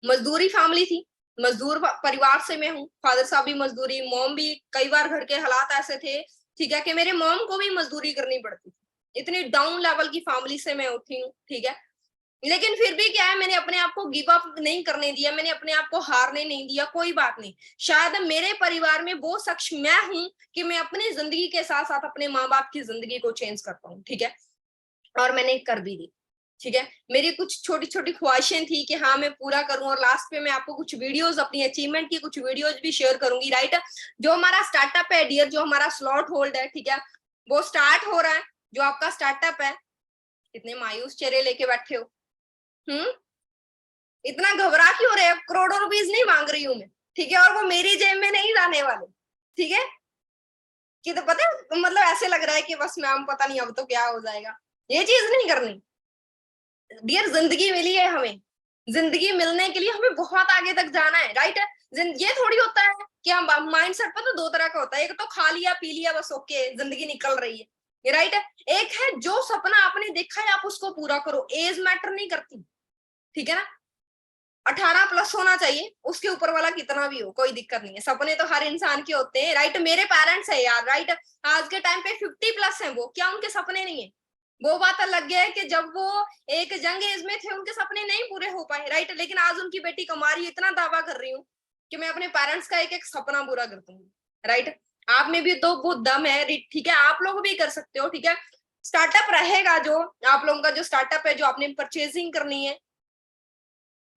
A: मजदूरी फैमिली थी, मजदूर परिवार से मैं हूँ, फादर साहब भी मजदूरी, मॉम भी, कई बार घर के हालात ऐसे थे, ठीक है, कि मेरे मॉम को भी मजदूरी करनी पड़ती थी, इतनी डाउन लेवल की फैमिली से मैं उठी हूँ, ठीक है। लेकिन फिर भी क्या है, मैंने अपने आप को गिव अप नहीं करने दिया, मैंने अपने आप को हारने नहीं दिया। कोई बात नहीं, शायद मेरे परिवार में वो शख्स मैं हूं कि मैं अपनी जिंदगी के साथ साथ अपने माँ बाप की जिंदगी को चेंज कर पाऊं, ठीक है, और मैंने कर भी दी, ठीक है। मेरी कुछ छोटी छोटी ख्वाहिशें थी कि हाँ मैं पूरा करूं, और लास्ट पे मैं आपको कुछ वीडियोस, अपनी अचीवमेंट की कुछ वीडियोस भी शेयर करूंगी, राइट। जो हमारा स्टार्टअप है डियर, जो हमारा स्लॉट होल्ड है, ठीक है, वो स्टार्ट हो रहा है। जो आपका स्टार्टअप है, कितने मायूस चेहरे लेके बैठे हो, इतना घबरा क्यों रहे हो? करोड़ों रुपीस नहीं मांग रही हूं मैं, ठीक है, और वो मेरी जेब में नहीं जाने वाले, ठीक है। कि तो पता है, मतलब ऐसे लग रहा है कि बस मैम पता नहीं अब तो क्या हो जाएगा, ये चीज नहीं करनी डियर। जिंदगी मिली है हमें, जिंदगी मिलने के लिए हमें बहुत आगे तक जाना है, राइट। ये थोड़ी होता है कि हम माइंड सेट पर तो 2 तरह का होता है, एक तो खा लिया पी लिया बस ओके जिंदगी निकल रही है, राइट। एक है जो सपना आपने देखा है आप उसको पूरा करो, एज मैटर नहीं करती, ठीक है ना। 18 प्लस होना चाहिए, उसके ऊपर वाला कितना भी हो कोई दिक्कत नहीं है, सपने तो हर इंसान के होते हैं, राइट। मेरे पेरेंट्स है यार, राइट, आज के टाइम पे 50 प्लस हैं, वो क्या उनके सपने नहीं है? वो बात अलग है कि जब वो एक जंग एज में थे उनके सपने नहीं पूरे हो पाए, राइट। लेकिन आज उनकी बेटी कमा रही है, इतना दावा कर रही हूँ कि मैं अपने पेरेंट्स का एक एक सपना पूरा कर दूंगी, राइट। आप में भी तो वो दम है, ठीक है, आप लोग भी कर सकते हो, ठीक है। स्टार्टअप रहेगा, जो आप लोगों का जो स्टार्टअप है, जो आपने परचेजिंग करनी है,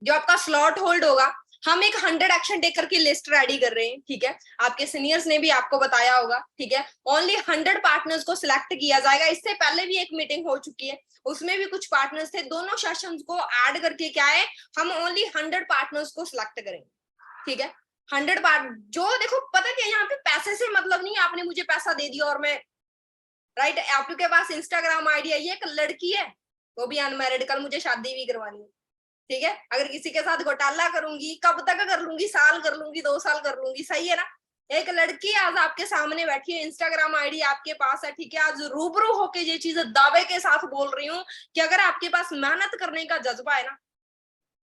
A: जो आपका स्लॉट होल्ड होगा, हम एक 100 एक्शन टेकर की लिस्ट रेडी कर रहे हैं, ठीक है। आपके सीनियर्स ने भी आपको बताया होगा, ठीक है। ओनली 100 पार्टनर्स को सिलेक्ट किया जाएगा। इससे पहले भी एक मीटिंग हो चुकी है, उसमें भी कुछ पार्टनर्स थे। दोनों सेशंस को ऐड करके क्या है, हम ओनली 100 पार्टनर्स को सिलेक्ट करेंगे, ठीक है। 100 पार्ट जो देखो, पता क्या, यहाँ पे पैसे से मतलब नहीं, आपने मुझे पैसा दे दिया और मैं राइट, आपके पास इंस्टाग्राम आईडी है, ये एक लड़की है, वो भी अनमैरिड, कल मुझे शादी भी करवानी है, ठीक है। अगर किसी के साथ घोटाला करूंगी, कब तक कर लूंगी, साल कर लूंगी, 2 साल कर लूंगी, सही है ना। एक लड़की आज आपके सामने बैठी है, इंस्टाग्राम आईडी आपके पास है, ठीक है। आज रूबरू होके ये चीज दावे के साथ बोल रही हूँ कि अगर आपके पास मेहनत करने का जज्बा है ना,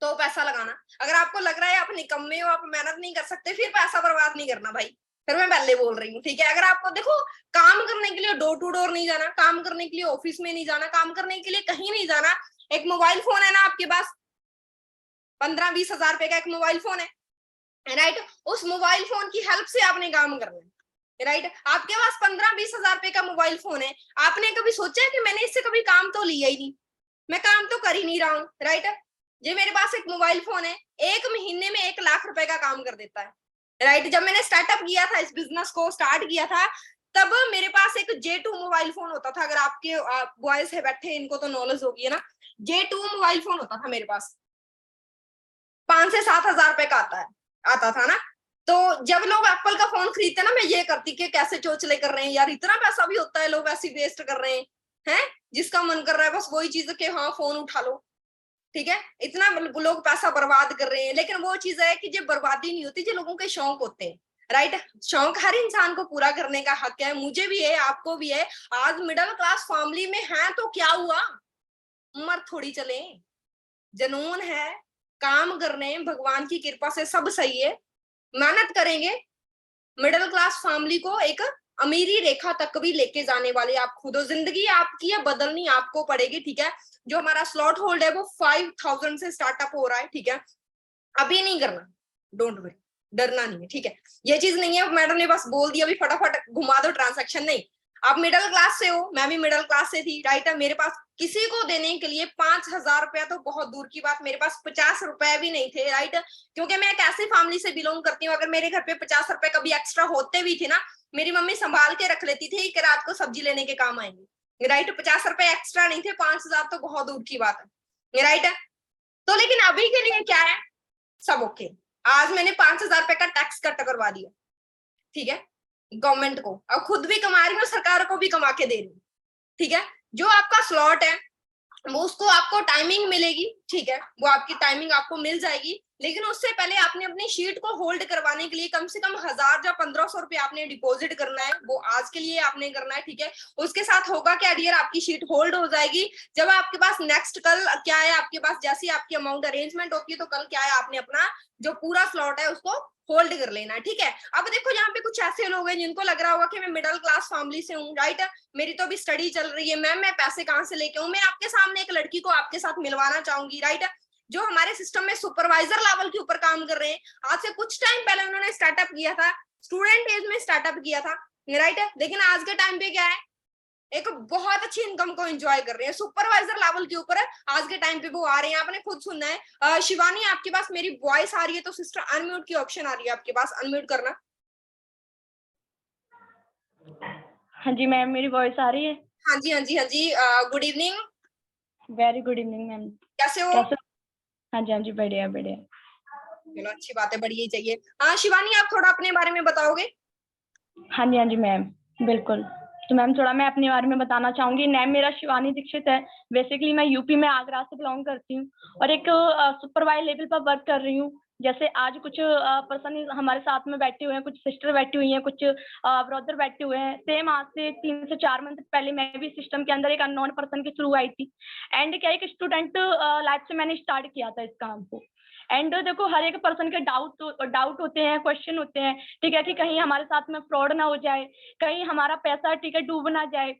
A: तो पैसा लगाना। अगर आपको लग रहा है आप निकम्मे हो, आप मेहनत नहीं कर सकते, फिर पैसा बर्बाद नहीं करना भाई। फिर मैं पहले बोल रही हूँ, ठीक है। अगर आपको देखो, काम करने के लिए डोर टू डोर नहीं जाना, काम करने के लिए ऑफिस में नहीं जाना, काम करने के लिए कहीं नहीं जाना, एक मोबाइल फोन है ना आपके पास, 15-20 हजार रुपए का एक मोबाइल फोन है, राइट। उस मोबाइल फोन की हेल्प से आपने काम करना है, राइट। आपके पास 15-20 हजार रुपए का मोबाइल फोन है, आपने कभी सोचा है कि मैंने इससे कभी काम तो लिया ही नहीं, मैं काम तो कर ही नहीं रहा हूँ, राइट। ये मेरे पास एक मोबाइल फोन है, 1 महीने में 1 लाख रुपए का काम कर देता है, राइट। जब मैंने स्टार्टअप किया था, इस बिजनेस को स्टार्ट किया था, तब मेरे पास एक J2 मोबाइल फोन होता था। अगर आपके बॉयज है बैठे, इनको तो नॉलेज होगी है ना, J2 मोबाइल फोन होता था मेरे पास, 5 से 7 हजार रुपए का आता था ना। तो जब लोग एप्पल का फोन खरीदते ना, मैं ये करती कि कैसे चोचले कर रहे हैं यार, इतना पैसा भी होता है, लोग ऐसे वेस्ट कर रहे हैं, जिसका मन कर रहा है बस वही चीज के हाँ फोन उठा लो, ठीक है। इतना लोग पैसा बर्बाद कर रहे हैं, लेकिन वो चीज है कि जो बर्बादी नहीं होती, जो लोगों के शौक होते हैं, राइट। शौक हर इंसान को पूरा करने का हक है, मुझे भी है, आपको भी है। आज मिडिल क्लास फैमिली में है तो क्या हुआ, उम्र थोड़ी चले, जुनून है, काम करने, भगवान की कृपा से सब सही है, मेहनत करेंगे, मिडिल क्लास फैमिली को एक अमीरी रेखा तक भी लेके जाने वाले आप खुद हो। जिंदगी आपकी है, बदलनी आपको पड़ेगी, ठीक है। जो हमारा स्लॉट होल्ड है वो 5000 से स्टार्टअप हो रहा है, ठीक है। अभी नहीं करना, डोंट वरी, डरना नहीं है, ठीक है। ये चीज नहीं है मैडम ने बस बोल दिया अभी फटाफट घुमा दो ट्रांसैक्शन, नहीं। आप मिडिल क्लास से हो, मैं भी मिडिल क्लास से थी, राइट है। मेरे पास किसी को देने के लिए 5000 रुपया तो बहुत दूर की बात, मेरे पास 50 रुपए भी नहीं थे, राइट। क्योंकि मैं एक ऐसी फैमिली से बिलोंग करती हूँ, अगर मेरे घर पे 50 रुपए कभी एक्स्ट्रा होते भी थे ना, मेरी मम्मी संभाल के रख लेती थी कि रात को सब्जी लेने के काम आएंगे, राइट। 50 रुपए एक्स्ट्रा नहीं थे, 5000 तो बहुत दूर की बात है, राइट है। तो लेकिन अभी के लिए क्या है, सब ओके। आज मैंने 5000 रुपए का टैक्स कट करवा दिया, ठीक है, गवर्नमेंट को। अब खुद भी कमा रही हूँ, सरकार को भी कमा के दे रही हूँ, ठीक है। जो आपका स्लॉट है वो उसको आपको टाइमिंग मिलेगी, ठीक है, वो आपकी टाइमिंग आपको मिल जाएगी। लेकिन उससे पहले आपने अपनी शीट को होल्ड करवाने के लिए कम से कम 1000 या 1500 रुपए आपने डिपॉजिट करना है, वो आज के लिए आपने करना है, ठीक है। उसके साथ होगा क्या डियर, आपकी शीट होल्ड हो जाएगी। जब आपके पास नेक्स्ट कल क्या है, आपके पास जैसी आपकी अमाउंट अरेंजमेंट होती है, तो कल क्या है, आपने अपना जो पूरा स्लॉट है उसको होल्ड कर लेना है, ठीक है। अब देखो यहाँ पे कुछ ऐसे लोग हैं जिनको लग रहा होगा कि मैं मिडिल क्लास फैमिली से हूँ, राइट। मेरी तो अभी स्टडी चल रही है, मैं पैसे कहाँ से लेके आऊँ। मैं आपके सामने एक लड़की को आपके साथ मिलवाना चाहूंगी, राइट, जो हमारे सिस्टम में सुपरवाइजर लेवल के ऊपर काम कर रहे हैं। आज से कुछ टाइम पहले उन्होंने स्टार्टअप किया था, स्टूडेंट एज में स्टार्टअप किया था, राइट। लेकिन आज के टाइम पे क्या है, एक बहुत अच्छी इनकम को एंजॉय कर रहे हैं, सुपरवाइजर लेवल के ऊपर है आज के टाइम पे वो आ रहे हैं। आपने खुद सुनना है। शिवानी आपके पास मेरी वॉइस आ रही है तो सिस्टर अनम्यूट की ऑप्शन आ रही है आपके पास, अनम्यूट करना।
E: हाँ जी मैम, मेरी वॉइस आ रही है?
A: हाँ जी हाँ जी हाँ जी। Good evening.
E: Very good evening ma'am.
A: कैसे हो?
E: कैसे? हाँ जी हाँ जी, बढ़िया बढ़िया।
A: चलो अच्छी बात है, बढ़िया ही चाहिए। हाँ शिवानी, आप थोड़ा अपने बारे में बताओगे?
E: हाँ जी मैम, बिल्कुल। तो मैम थोड़ा मैं अपने बारे में बताना चाहूंगी। नेम मेरा शिवानी दीक्षित है। बेसिकली मैं यूपी में आगरा से बिलोंग करती हूँ और एक सुपरवाइजर लेवल पर वर्क कर रही हूँ। जैसे आज कुछ पर्सन हमारे साथ में बैठे हुए हैं, कुछ सिस्टर बैठी हुई हैं, कुछ ब्रदर बैठे हुए हैं। सेम आज से 3 से 4 मंथ पहले मैं भी सिस्टम के अंदर एक अननोन पर्सन के थ्रू आई थी। एंड क्या एक स्टूडेंट लाइफ से मैंने स्टार्ट किया था इस काम को। एंड देखो हर एक पर्सन के डाउट होते हैं, क्वेश्चन होते हैं, ठीक है, कि कहीं हमारे साथ में फ्रॉड ना हो जाए, कहीं हमारा पैसा ठीक है डूब ना जाए।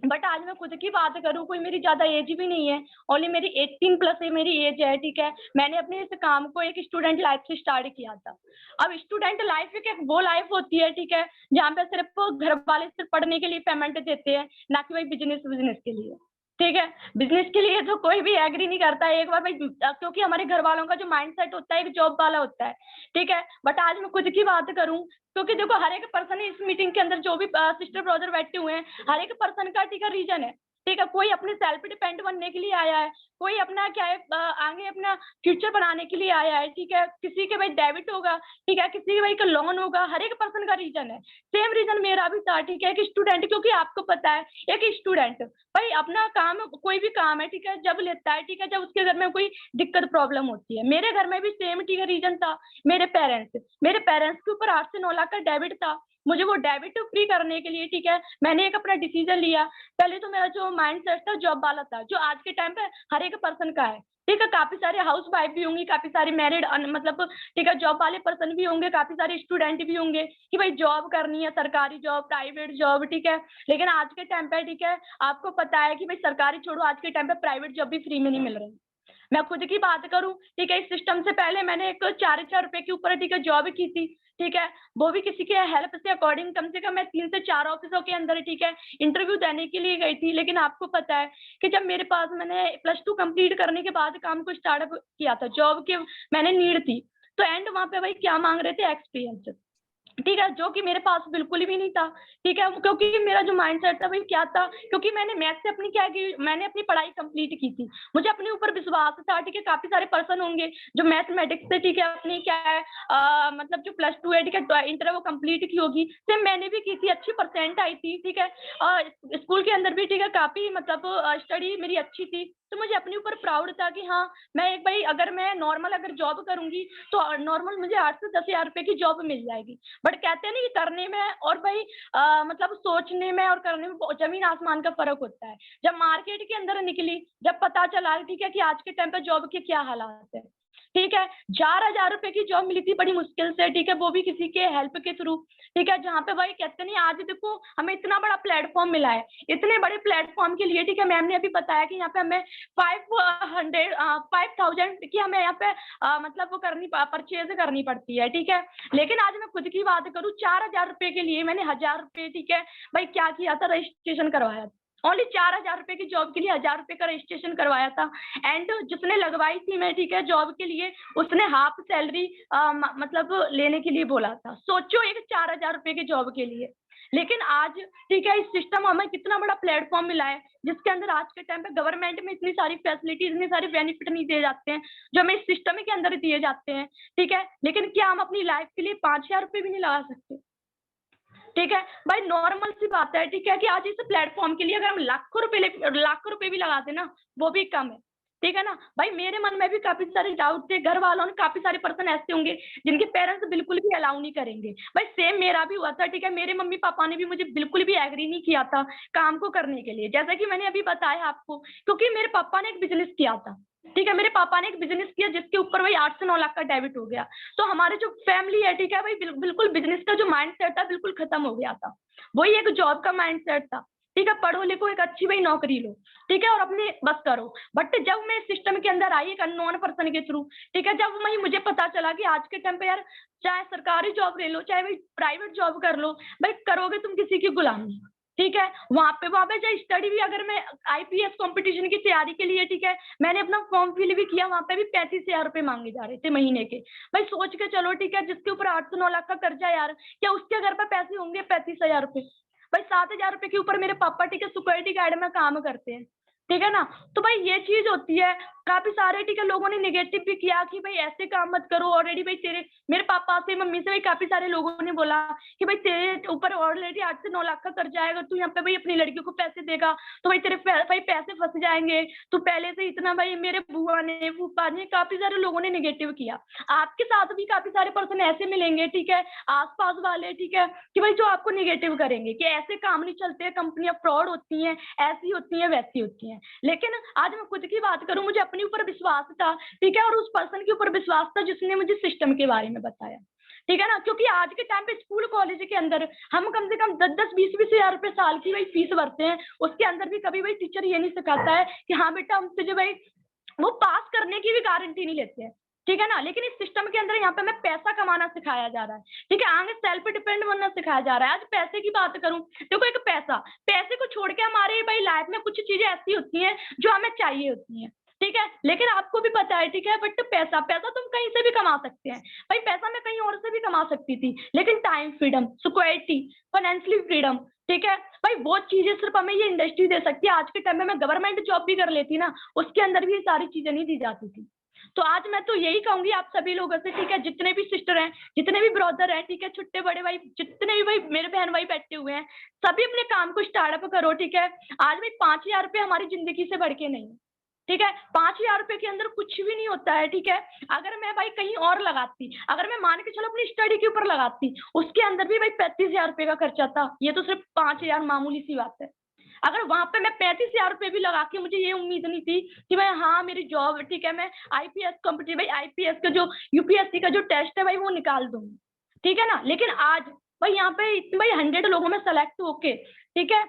E: बट आज मैं खुद की बात करूँ, कोई मेरी ज्यादा एज भी नहीं है, ओनली मेरी 18 प्लस है मेरी एज है, ठीक है। मैंने अपने इस काम को एक स्टूडेंट लाइफ से स्टार्ट किया था। अब स्टूडेंट लाइफ एक वो लाइफ होती है, ठीक है, जहाँ पे सिर्फ घर वाले सिर्फ पढ़ने के लिए पेमेंट देते हैं, ना कि वही बिजनेस के लिए। ठीक है, बिजनेस के लिए तो कोई भी एग्री नहीं करता है एक बार भाई, क्योंकि हमारे घर वालों का जो माइंडसेट होता है एक जॉब वाला होता है, ठीक है। बट आज मैं खुद की बात करूं, क्योंकि देखो हर एक पर्सन इस मीटिंग के अंदर जो भी सिस्टर ब्रदर बैठे हुए हैं, हर एक पर्सन का ठीक है रीजन है, ठीक है। कोई अपने सेल्फ डिपेंड बनने के लिए आया है, कोई अपना क्या है आगे अपना फ्यूचर बनाने के लिए आया है, ठीक है। किसी के भाई डेबिट होगा, ठीक है, किसी के भाई का लोन होगा, हर एक पर्सन का रीजन है। सेम रीजन मेरा भी था, ठीक है, एक स्टूडेंट, क्योंकि आपको पता है एक स्टूडेंट भाई अपना काम, कोई भी काम है, ठीक है, जब लेता है, ठीक है, जब उसके घर में कोई दिक्कत प्रॉब्लम होती है। मेरे घर में भी सेम ठीक है रीजन था, मेरे पेरेंट्स के ऊपर 8 से 9 लाख का डेबिट था। मुझे वो डेबिट फ्री करने के लिए, ठीक है, मैंने एक अपना डिसीजन लिया। पहले तो मेरा जो माइंड सेट था जॉब वाला था, जो आज के टाइम पे हर एक पर्सन का है, ठीक है। काफी सारे हाउस वाइफ भी होंगी, काफी सारी मैरिड मतलब ठीक है जॉब वाले पर्सन भी होंगे, काफी सारे स्टूडेंट भी होंगे कि भाई जॉब करनी है, सरकारी जॉब, प्राइवेट जॉब, ठीक है। लेकिन आज के टाइम पे, ठीक है, आपको पता है कि भाई सरकारी छोड़ो, आज के टाइम पे प्राइवेट जॉब भी फ्री में नहीं मिल रही। मैं खुद की बात करूं, ठीक है, इस सिस्टम से पहले मैंने एक 4,000 रुपए के ऊपर, ठीक है, जॉब की थी, ठीक है। वो भी किसी के हेल्प से अकॉर्डिंग, कम से कम मैं 3 से 4 ऑफिसों के अंदर, ठीक है, इंटरव्यू देने के लिए गई थी। लेकिन आपको पता है कि जब मेरे पास, मैंने +2 कंप्लीट करने के बाद काम को स्टार्टअप किया था, जॉब की मैंने नीड थी, तो एंड वहां पे भाई क्या मांग रहे थे, एक्सपीरियंस, ठीक है, जो कि मेरे पास बिल्कुल भी नहीं था, ठीक है। क्योंकि मेरा जो माइंडसेट था भाई क्या था, क्योंकि मैंने मैथ से अपनी क्या की, मैंने अपनी पढ़ाई कंप्लीट की थी, मुझे अपने ऊपर विश्वास था, ठीक है। काफी सारे पर्सन होंगे जो मैथमेटिक्स से, ठीक है, अपनी क्या है मतलब जो +2 है, ठीक है, इंटर वो कंप्लीट की होगी, सेम मैंने भी की थी, अच्छी परसेंट आई थी, ठीक है। स्कूल के अंदर भी, ठीक है, काफी मतलब स्टडी मेरी अच्छी थी, तो मुझे अपने ऊपर प्राउड था कि हाँ, मैं एक भाई अगर मैं नॉर्मल अगर जॉब करूंगी तो नॉर्मल मुझे 8 से 10,000 रुपए की जॉब मिल जाएगी। बट कहते हैं ना कि करने में और भाई मतलब सोचने में और करने में जमीन आसमान का फर्क होता है। जब मार्केट के अंदर निकली, जब पता चला, ठीक है, कि आज के टाइम पे जॉब के क्या हालात है, ठीक है, 4,000 रुपए की जॉब मिली थी बड़ी मुश्किल से, ठीक है, वो भी किसी के हेल्प के थ्रू, ठीक है। जहाँ पे भाई कहते नहीं, आज देखो हमें इतना बड़ा प्लेटफॉर्म मिला है, इतने बड़े प्लेटफॉर्म के लिए, ठीक है, मैम ने अभी बताया कि यहाँ पे हमें 5,000 की हमें यहाँ पे मतलब वो परचेज करनी पड़ती है, ठीक है। लेकिन आज मैं खुद की बात करूँ, 4,000 रुपए के लिए मैंने 1,000 रुपए, ठीक है, भाई क्या किया था, रजिस्ट्रेशन करवाया था। ओनली 4,000 रुपए की जॉब के लिए 1,000 रुपए का रजिस्ट्रेशन करवाया था। एंड जिसने लगवाई थी मैं, ठीक है, जॉब के लिए, उसने हाफ सैलरी मतलब लेने के लिए बोला था। सोचो एक 4,000 रुपए की जॉब के लिए। लेकिन आज, ठीक है, इस सिस्टम हमें कितना बड़ा प्लेटफॉर्म मिला है, जिसके अंदर आज के टाइम पे गवर्नमेंट में इतनी सारी फैसिलिटी, इतने सारे बेनिफिट नहीं दिए जाते हैं जो हमें इस सिस्टम के अंदर दिए जाते हैं, ठीक है। लेकिन क्या हम अपनी लाइफ के लिए 5,000 रुपए भी नहीं लगा सकते? ठीक है भाई, नॉर्मल सी बात है, ठीक है, कि आज इस प्लेटफॉर्म के लिए अगर हम लाखों रुपए भी लगाते ना, वो भी कम है, ठीक है ना। भाई मेरे मन में भी काफी सारे डाउट थे, घर वालों ने, काफी सारे पर्सन ऐसे होंगे जिनके पेरेंट्स बिल्कुल भी अलाउ नहीं करेंगे। भाई सेम मेरा भी हुआ था, ठीक है, मेरे मम्मी पापा ने भी मुझे बिल्कुल भी एग्री नहीं किया था काम को करने के लिए, जैसा कि मैंने अभी बताया आपको, क्योंकि मेरे पापा ने एक बिजनेस किया था, ठीक है, मेरे पापा ने एक बिजनेस किया जिसके ऊपर भाई 8 से 9 लाख का डेबिट हो गया। तो हमारे जो फैमिली है, ठीक है भाई, बिल्कुल बिजनेस का जो माइंडसेट था बिल्कुल खत्म हो गया था। वही एक जॉब का माइंडसेट था, ठीक है, पढ़ो लिखो, एक अच्छी भाई नौकरी लो, ठीक है, और अपने बस करो। बट जब मैं सिस्टम के अंदर आई एक अननोन पर्सन के थ्रू, ठीक है, जब वही मुझे पता चला कि आज के टाइम पे यार, चाहे सरकारी जॉब ले लो, चाहे भाई प्राइवेट जॉब कर लो, भाई करोगे तुम किसी की गुलामी, ठीक है। वहां पे जो स्टडी भी, अगर मैं IPS कंपटीशन की तैयारी के लिए, ठीक है, मैंने अपना फॉर्म फिल भी किया, वहां पे भी 35,000 रुपए मांगे जा रहे थे महीने के। भाई सोच के चलो, ठीक है, जिसके ऊपर 8 से 9 लाख का कर्जा, यार क्या उसके घर पे पैसे होंगे 35,000 रुपए? भाई 7,000 रुपए के ऊपर मेरे पापा, ठीक है, सिक्योरिटी गार्ड में काम करते हैं, ठीक है ना। तो भाई ये चीज होती है, काफी सारे, ठीक है, लोगों ने निगेटिव भी किया कि भाई ऐसे काम मत करो, ऑलरेडी भाई तेरे, मेरे पापा से, मम्मी से भाई काफी सारे लोगों ने बोला कि भाई तेरे ऊपर ऑलरेडी 8 से 9 लाख का कर्जा आएगा, तू यहाँ पे भाई अपनी लड़कियों को पैसे देगा तो भाई तेरे भाई पैसे फंस जाएंगे, तू पहले से इतना, भाई मेरे बुआ ने, फूफा ने, काफी सारे लोगों ने निगेटिव किया। आपके साथ भी काफी सारे पर्सन ऐसे मिलेंगे, ठीक है, आसपास वाले, ठीक है, कि भाई जो आपको निगेटिव करेंगे कि ऐसे काम नहीं चलते, कंपनियां फ्रॉड होती हैं, ऐसी होती हैं, वैसी होती हैं। लेकिन आज मैं खुद की बात करूं, मुझे अपने ऊपर विश्वास था, ठीक है, और उस पर्सन के ऊपर विश्वास था जिसने मुझे सिस्टम के बारे में बताया, ठीक है ना। क्योंकि आज के टाइम पे स्कूल कॉलेज के अंदर हम कम से कम 10-10, 20-20 हजार रुपए साल की भाई फीस भरते हैं, उसके अंदर भी कभी भाई टीचर ये नहीं सिखाता है कि हाँ बेटा हमसे जो भाई वो पास करने की भी गारंटी नहीं लेते हैं, ठीक है ना। लेकिन इस सिस्टम के अंदर यहाँ पे हमें पैसा कमाना सिखाया जा रहा है, ठीक है, आगे सेल्फ डिपेंड बनना सिखाया जा रहा है। आज पैसे की बात करूं, देखो एक पैसे को छोड़ के हमारे भाई लाइफ में कुछ चीजें ऐसी होती हैं जो हमें चाहिए होती हैं, ठीक है, लेकिन आपको भी पता है, ठीक है, बट पैसा तुम कहीं से भी कमा सकते हैं भाई, पैसा मैं कहीं और से भी कमा सकती थी, लेकिन time freedom, security, financially freedom, ठीक है भाई, वो चीजें सिर्फ हमें ये इंडस्ट्री दे सकती है। आज के टाइम में मैं गवर्नमेंट जॉब भी कर लेती ना, उसके अंदर भी ये सारी चीजें नहीं दी जाती थी। तो आज मैं तो यही कहूंगी आप सभी लोगों से, ठीक है, जितने भी सिस्टर हैं, जितने भी ब्रदर हैं, ठीक है, छोटे बड़े भाई, जितने भी भाई मेरे बहन भाई बैठे हुए हैं, सभी अपने काम को स्टार्टअप करो, ठीक है। आज भाई 5,000 रुपये हमारी जिंदगी से बढ़ के नहीं, ठीक है, 5,000 रुपए के अंदर कुछ भी नहीं होता है, ठीक है। अगर मैं भाई कहीं और लगाती, अगर मैं मान के चलो अपनी स्टडी के ऊपर लगाती, उसके अंदर भी भाई 35,000 रुपए का खर्चा था, ये तो सिर्फ 5,000 मामूली सी बात है। अगर वहां पे मैं 35,000 रुपए भी लगा के, मुझे ये उम्मीद नहीं थी कि मैं, हाँ मेरी जॉब, ठीक है, मैं आईपीएस कॉम्पिटिटिव, भाई आईपीएस का जो यूपीएससी का जो टेस्ट है भाई वो निकाल दूंगी, ठीक है ना। लेकिन आज भाई यहाँ पे इतने भाई 100 लोगों में सेलेक्ट होके, ठीक है,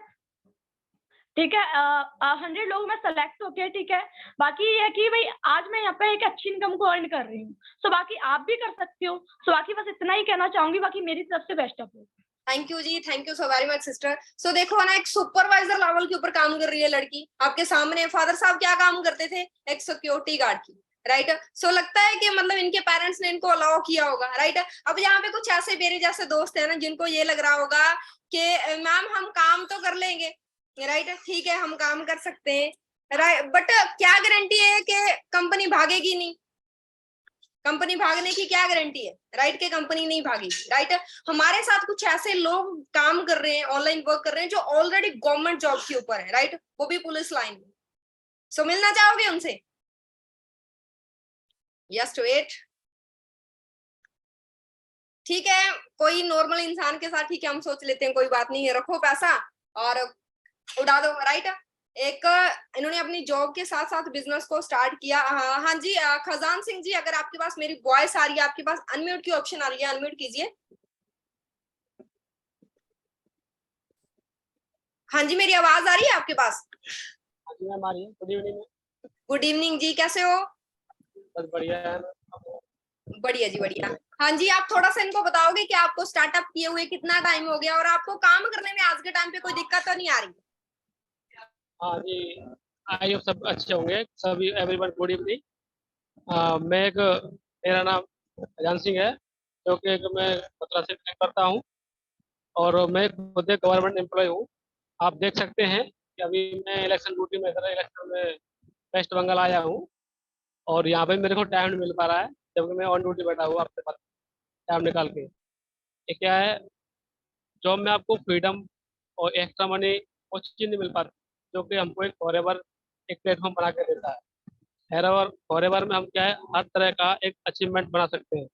E: 100 लोग में सेलेक्ट होके, ठीक है, बाकी ये है कि भाई आज मैं यहाँ पे एक अच्छी इनकम को अर्न कर रही हूँ। सो बाकी आप भी कर सकते हो। सो बाकी बस इतना ही कहना चाहूंगी, बाकी मेरी तरफ से best of luck.
A: Thank you जी, thank you so very much sister. So देखो ना, एक सुपरवाइजर लेवल के ऊपर काम कर रही है लड़की आपके सामने। फादर साहब क्या काम करते थे? एक सिक्योरिटी गार्ड की, राइट। सो लगता है कि मतलब इनके पेरेंट्स ने इनको अलाउ किया होगा, राइट। अब यहाँ पे कुछ ऐसे मेरे जैसे दोस्त हैं ना, जिनको ये लग रहा होगा कि मैम हम काम तो कर लेंगे, राइट, ठीक है हम काम कर सकते हैं, राइट, बट क्या गारंटी है कि कंपनी भागेगी नहीं? कंपनी भागने की क्या गारंटी है, राइट, कि कंपनी नहीं भागेगी, राइट। हमारे साथ कुछ ऐसे लोग काम कर रहे हैं, ऑनलाइन वर्क कर रहे हैं, जो ऑलरेडी गवर्नमेंट जॉब के ऊपर है, राइट, वो भी पुलिस लाइन में। सो मिलना चाहोगे उनसे? यस टू इट, ठीक है, कोई नॉर्मल इंसान के साथ, ठीक है, हम सोच लेते हैं कोई बात नहीं है, रखो पैसा और उड़ा दो, राइट। एक इन्होंने अपनी जॉब के साथ साथ बिजनेस को स्टार्ट किया। हाँ जी, खजान सिंह जी, अगर आपके पास मेरी वॉइस आ रही है, आपके पास अनम्यूट की ऑप्शन आ रही है, अनम्यूट कीजिए। हाँ जी, मेरी आवाज आ रही है आपके पास?
F: हाँ जी मैम, आ रही है। Good evening.
A: गुड इवनिंग जी, कैसे हो?
F: बस बढ़िया है।
A: बढ़िया जी, बढ़िया। हाँ जी, आप थोड़ा सा इनको बताओगे कि आपको स्टार्टअप किए हुए कितना टाइम हो गया और आपको काम करने में आज के टाइम पे कोई दिक्कत तो नहीं आ रही?
F: हाँ जी, आई होप सब अच्छे होंगे सभी। Everyone good evening. मेरा नाम खजान सिंह है, जो कि मैं मथुरा से बिलोंग करता हूँ, और मैं खुद एक गवर्नमेंट एम्प्लॉय हूँ। आप देख सकते हैं कि अभी मैं इलेक्शन ड्यूटी में इलेक्शन में वेस्ट बंगाल आया हूँ, और यहाँ पे मेरे को टाइम नहीं मिल पा रहा है, जबकि मैं ऑन ड्यूटी बैठा हुआ आपके पास टाइम निकाल के। ये क्या है, जॉब में आपको फ्रीडम और एक्स्ट्रा मनी वो चीज़ नहीं मिल पाती, जो कि हमको एक फॉरएवर एक प्लेटफॉर्म बना के देता है। फॉरएवर में हम क्या है, हर तरह का एक अचीवमेंट बना सकते हैं।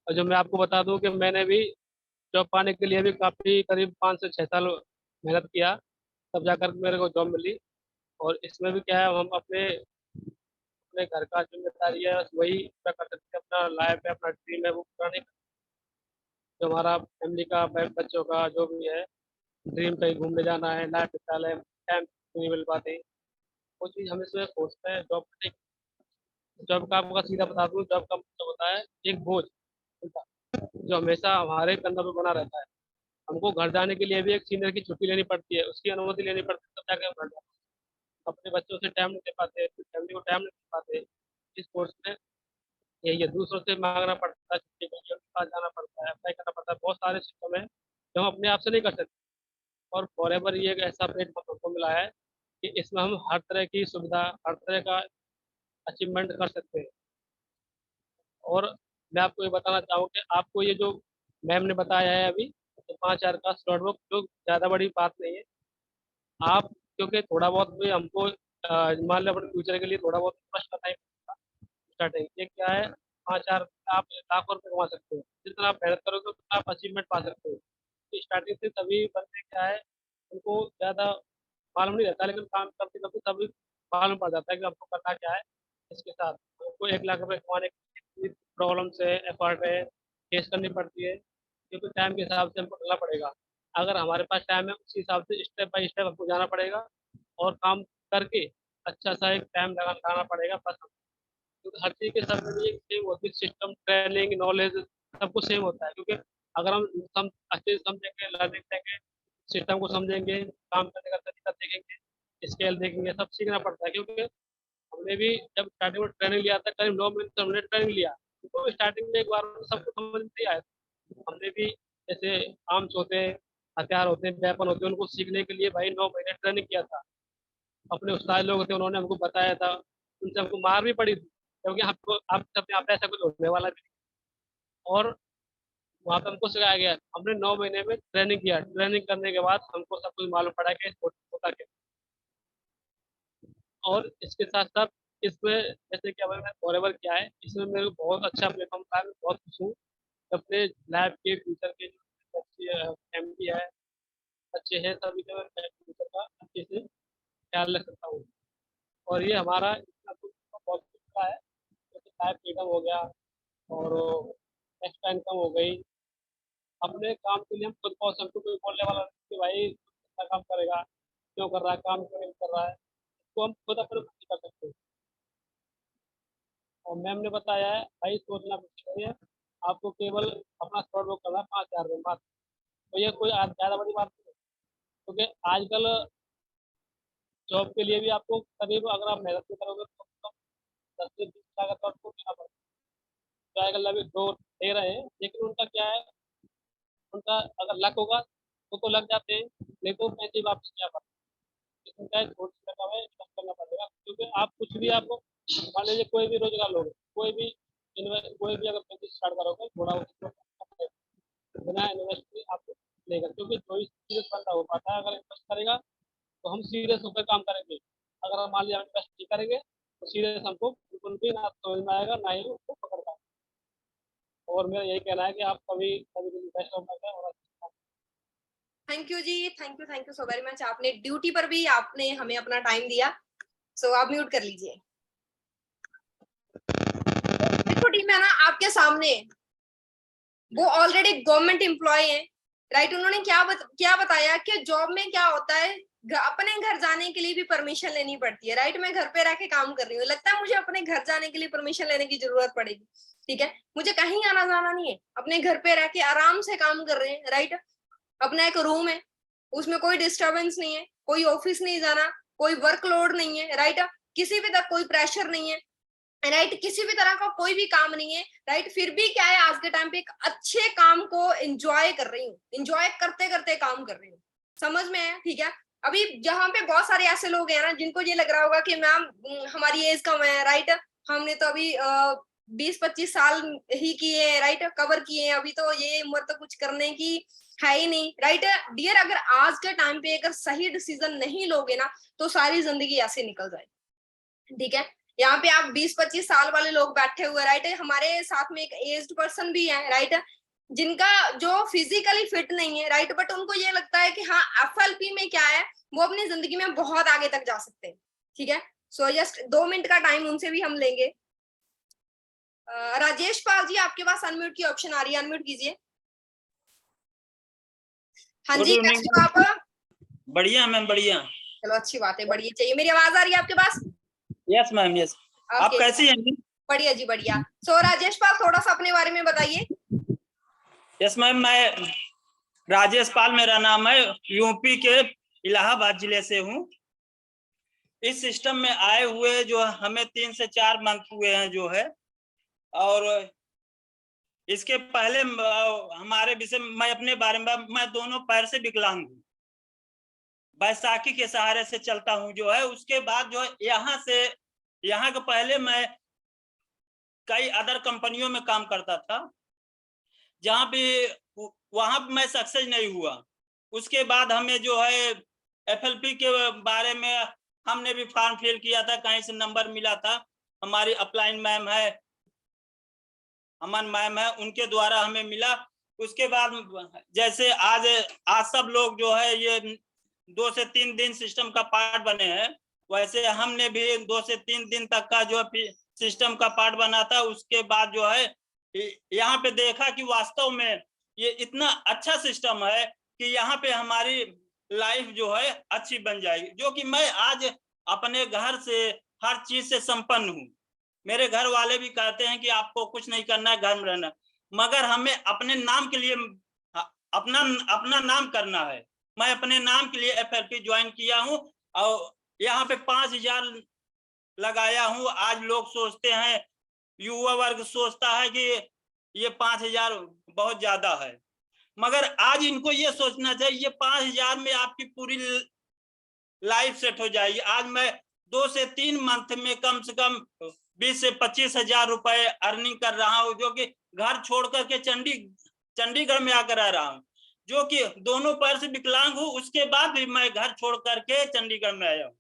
F: और जो मैं आपको बता दूं कि मैंने भी जॉब पाने के लिए भी काफ़ी करीब 5 से 6 साल मेहनत किया, तब जाकर मेरे को जॉब मिली। और इसमें भी क्या है, हम अपने अपने घर का जिम्मेदारी है, बस वही पूरा कर सकते हैं। अपना लाइफ है, अपना ड्रीम है, वो पूरा नहीं। जो हमारा फैमिली का, बच्चों का जो भी है ड्रीम, कहीं घूमने जाना है, लाइफ स्टाइल है, टाइम नहीं मिल पाते, वो चीज़ हम इसमें सोचते हैं। जॉब का आपको सीधा बता दूँ, जॉब का मतलब होता है एक बोझ, उल्टा, जो हमेशा हमारे कंधों पे बना रहता है। हमको घर जाने के लिए भी एक सीनियर की छुट्टी लेनी पड़ती है, उसकी अनुमति लेनी पड़ती है, तब जाके हम घर जाते हैं। अपने बच्चों से टाइम नहीं दे पाते, फैमिली को टाइम नहीं दे पाते। इस कोर्स में यही है, दूसरों से मांगना पड़ता है छुट्टी के लिए, उनके पास जाना पड़ता है, अप्लाई करना पड़ता है। बहुत सारे सिस्टम है जो हम अपने आप से नहीं कर सकते। और फॉरएवर ये एक ऐसा प्लेटफॉर्म हमको मिला है कि इसमें हम हर तरह की सुविधा, हर तरह का अचीवमेंट कर सकते हैं। और मैं आपको ये बताना चाहूँ कि आपको ये जो मैम ने बताया है अभी, तो 5,000 का स्लॉट बुक, जो ज़्यादा बड़ी बात नहीं है। आप क्योंकि थोड़ा बहुत भी हमको मान लो अपने फ्यूचर के लिए थोड़ा बहुत इन्वेस्ट करना ही पड़ेगा। स्टार्टिंग ये क्या है, 5,000 आप लाखों रुपये कमा सकते हो, जितना आप मेहनत करोगे उतना आप अचीवमेंट पा सकते हो। तो स्टार्टिंग से सभी बंदे क्या है, उनको ज़्यादा मालूम नहीं रहता, लेकिन काम करते करते सभी मालूम पड़ जाता है कि आपको करना क्या है। इसके साथ आपको 1 लाख रुपये कमाने की प्रॉब्लम्स है, एफर्ट है, फेस करनी पड़ती है, क्योंकि टाइम के हिसाब से हमको चलना पड़ेगा। अगर हमारे पास टाइम है, उसी हिसाब से स्टेप बाय स्टेप हमको जाना पड़ेगा और काम करके अच्छा सा एक टाइम लगाना पड़ेगा, बस। क्योंकि हर चीज़ के सब में ये सेम होती है, सिस्टम, ट्रेनिंग, नॉलेज सब कुछ सेम होता है। क्योंकि अगर हम अच्छे से समझेंगे, लर्निंग देंगे, सिस्टम को समझेंगे, काम करने का तरीका देखेंगे, स्केल देखेंगे, सब सीखना पड़ता है। क्योंकि हमने भी जब स्टार्टिंग में ट्रेनिंग लिया था, करीब 9 महीने हमने ट्रेनिंग लिया, तो स्टार्टिंग में एक बार में सबको समझ नहीं आया। हमने भी जैसे आर्म्स होते हैं, हथियार होते हैं, वेपन होते हैं, उनको सीखने के लिए भाई 9 महीने ट्रेनिंग किया था। अपने उस्ताद लोग थे, उन्होंने हमको बताया था, उनसे हमको मार भी पड़ी थी, क्योंकि हमको आप अपने आप ऐसा कुछ होने वाला भी नहीं। और वहाँ पे हमको सिखाया गया, हमने 9 महीने में ट्रेनिंग किया। ट्रेनिंग करने के बाद हमको सब कुछ मालूम पड़ा कि होता क्या। और इसके साथ साथ इसमें जैसे कि अगर मैंने फॉरएवर किया है, इसमें मेरे को बहुत अच्छा प्लेटफॉर्म था, मैं बहुत खुश हूँ। अपने लैब के फ्यूचर के जो अच्छी फैमिली है, अच्छे हैं, सभी का मैं फ्यूचर का अच्छे से ख्याल रख सकता हूँ। और ये हमारा इतना कुछ बहुत कुछ है, जैसे लाइफ फ्रीडम हो गया और एक्स्ट्रा इनकम हो गई। अपने काम के लिए हम खुद पहुँच सकते, कोई बोलने वाला नहीं कि भाई कितना काम करेगा, क्यों कर रहा है, काम क्यों नहीं कर रहा है, इसको हम खुद अपने खुद ही कर सकते हैं। और मैम ने बताया है भाई सोचना कुछ नहीं है, आपको केवल अपना स्लॉट बुक करना है 5,000 रुपये मात्र। तो ये कोई ज़्यादा बड़ी बात नहीं है, क्योंकि आजकल जॉब के लिए भी आपको करीब अगर आप मेहनत भी करोगे तो 10 से 20 लाख तो आपको देना पड़ेगा। तो आजकल अभी दो दे रहे हैं, लेकिन उनका क्या है, उनका अगर लक होगा तो लग जाते हैं, नहीं तो पैसे वापस क्या पड़ते हैं। इसमें क्या है, छोटी रकम है, इन्वेस्ट करना पड़ेगा। क्योंकि आप कुछ भी आपको मान लीजिए कोई भी रोजगार लोगे, कोई भी अगर बिजनेस स्टार्ट करोगे, थोड़ा उसको बिना इन्वेस्ट के आपको लेगा। क्योंकि जो ही सीरियस बंदा हो पाता है, अगर इन्वेस्ट करेगा तो हम सीरियस होकर काम करेंगे। अगर हम मान लिया हम इन्वेस्ट नहीं करेंगे तो सीरियस हमको बिल्कुल भी ना समझ में आएगा, ना ही उसको पकड़ पाएंगे। और मेरा यही कहना है कि आप कभी कभी इन्वेस्ट होना है और
A: थैंक यू जी, thank you so very much. आपने ड्यूटी पर भी आपने हमें अपना टाइम दिया। सो आप म्यूट कर लीजिए। देखो टीम है ना आपके सामने, वो ऑलरेडी गवर्नमेंट एम्प्लॉय है, राइट। उन्होंने क्या बताया कि जॉब में क्या होता है, अपने घर जाने के लिए भी परमिशन लेनी पड़ती है, राइट। मैं घर पे रह के काम कर रही हूँ, लगता है मुझे अपने घर जाने के लिए परमिशन लेने की जरूरत पड़ेगी, ठीक है। मुझे कहीं आना जाना नहीं है, अपने घर पे रह के आराम से काम कर रहे हैं, राइट। अपना एक रूम है, उसमें कोई डिस्टर्बेंस नहीं है, कोई ऑफिस नहीं जाना, कोई वर्कलोड नहीं है, राइट। किसी भी तक कोई प्रेशर नहीं है, राइट। किसी भी तरह का कोई भी काम नहीं है, राइट। फिर भी क्या है, आज के टाइम पे एक अच्छे काम को एंजॉय कर रही हूँ, एंजॉय करते करते काम कर रही हूँ, समझ में है, ठीक है। अभी जहाँ पे बहुत सारे ऐसे लोग हैं ना जिनको ये लग रहा होगा कि मैम हमारी एज कम है, राइट। हमने तो अभी 20-25 साल ही किए हैं, राइट, कवर किए हैं, अभी तो ये उम्र तो कुछ करने की है ही नहीं, राइट। डियर, अगर आज के टाइम पे अगर सही डिसीजन नहीं लोगे ना तो सारी जिंदगी ऐसे निकल जाए, ठीक है। यहाँ पे आप 20-25 साल वाले लोग बैठे हुए, राइट। हमारे साथ में एक एज्ड पर्सन भी है, राइट, जिनका जो फिजिकली फिट नहीं है, राइट, बट उनको ये लगता है कि हाँ एफएलपी में क्या है, वो अपनी जिंदगी में बहुत आगे तक जा सकते हैं, ठीक है। सो जस्ट 2 मिनट का टाइम उनसे भी हम लेंगे। राजेश पाल जी, आपके पास अनम्यूट की ऑप्शन आ रही है, अनम्यूट कीजिए। हाँ जी, कैसे हो आप?
G: बढ़िया मैम, बढ़िया।
A: चलो अच्छी बात है, बढ़िया चाहिए। मेरी आवाज आ रही है आपके पास?
G: Yes ma'am, yes. आप कैसी हैं?
A: बढ़िया जी, बढ़िया। सो राजेश पाल, थोड़ा सा अपने बारे में बताइए।
G: यस मैम, मैं राजेश पाल मेरा नाम है, यूपी के इलाहाबाद जिले से हूँ। इस सिस्टम में आए हुए जो हमें 3 से 4 मंथ हुए हैं जो है, और इसके पहले हमारे विषय मैं अपने बारे में, मैं दोनों पैर से विकलांग हूँ, बैसाखी के सहारे से चलता हूँ जो है। उसके बाद जो है यहाँ के पहले मैं कई अदर कंपनियों में काम करता था, जहाँ पे वहां पे मैं सक्सेस नहीं हुआ। उसके बाद हमें जो है एफएलपी के बारे में हमने भी फॉर्म फिल किया था, कहीं से नंबर मिला था। हमारी अपलाइन मैम है, अमन मैम है, उनके द्वारा हमें मिला। उसके बाद जैसे आज सब लोग जो है ये 2 से 3 दिन सिस्टम का पार्ट बने हैं, वैसे हमने भी 2 से 3 दिन तक का जो सिस्टम का पार्ट बना था। उसके बाद जो है यहाँ पे देखा कि वास्तव में ये इतना अच्छा सिस्टम है कि यहाँ पे हमारी लाइफ जो है अच्छी बन जाएगी, जो कि मैं आज अपने घर से हर चीज से संपन्न हूँ। मेरे घर वाले भी कहते हैं कि आपको कुछ नहीं करना है, घर में रहना, मगर हमें अपने नाम के लिए अपना नाम करना है। मैं अपने नाम के लिए FLP ज्वाइन किया हूँ और यहाँ पे 5,000 लगाया हूँ। आज लोग सोचते हैं, युवा वर्ग सोचता है कि ये 5,000 बहुत ज्यादा है, मगर आज इनको ये सोचना चाहिए ये 5,000 में आपकी पूरी लाइफ सेट हो जाएगी। आज मैं 2 से 3 मंथ में कम से कम 20 से 25,000 रुपए अर्निंग कर रहा हूँ, जो कि घर छोड़ करके चंडीगढ़ में आकर रह रहा हूँ, जो कि दोनों पैर से विकलांग हूँ। उसके बाद भी मैं घर छोड़ करके चंडीगढ़ में आया हूँ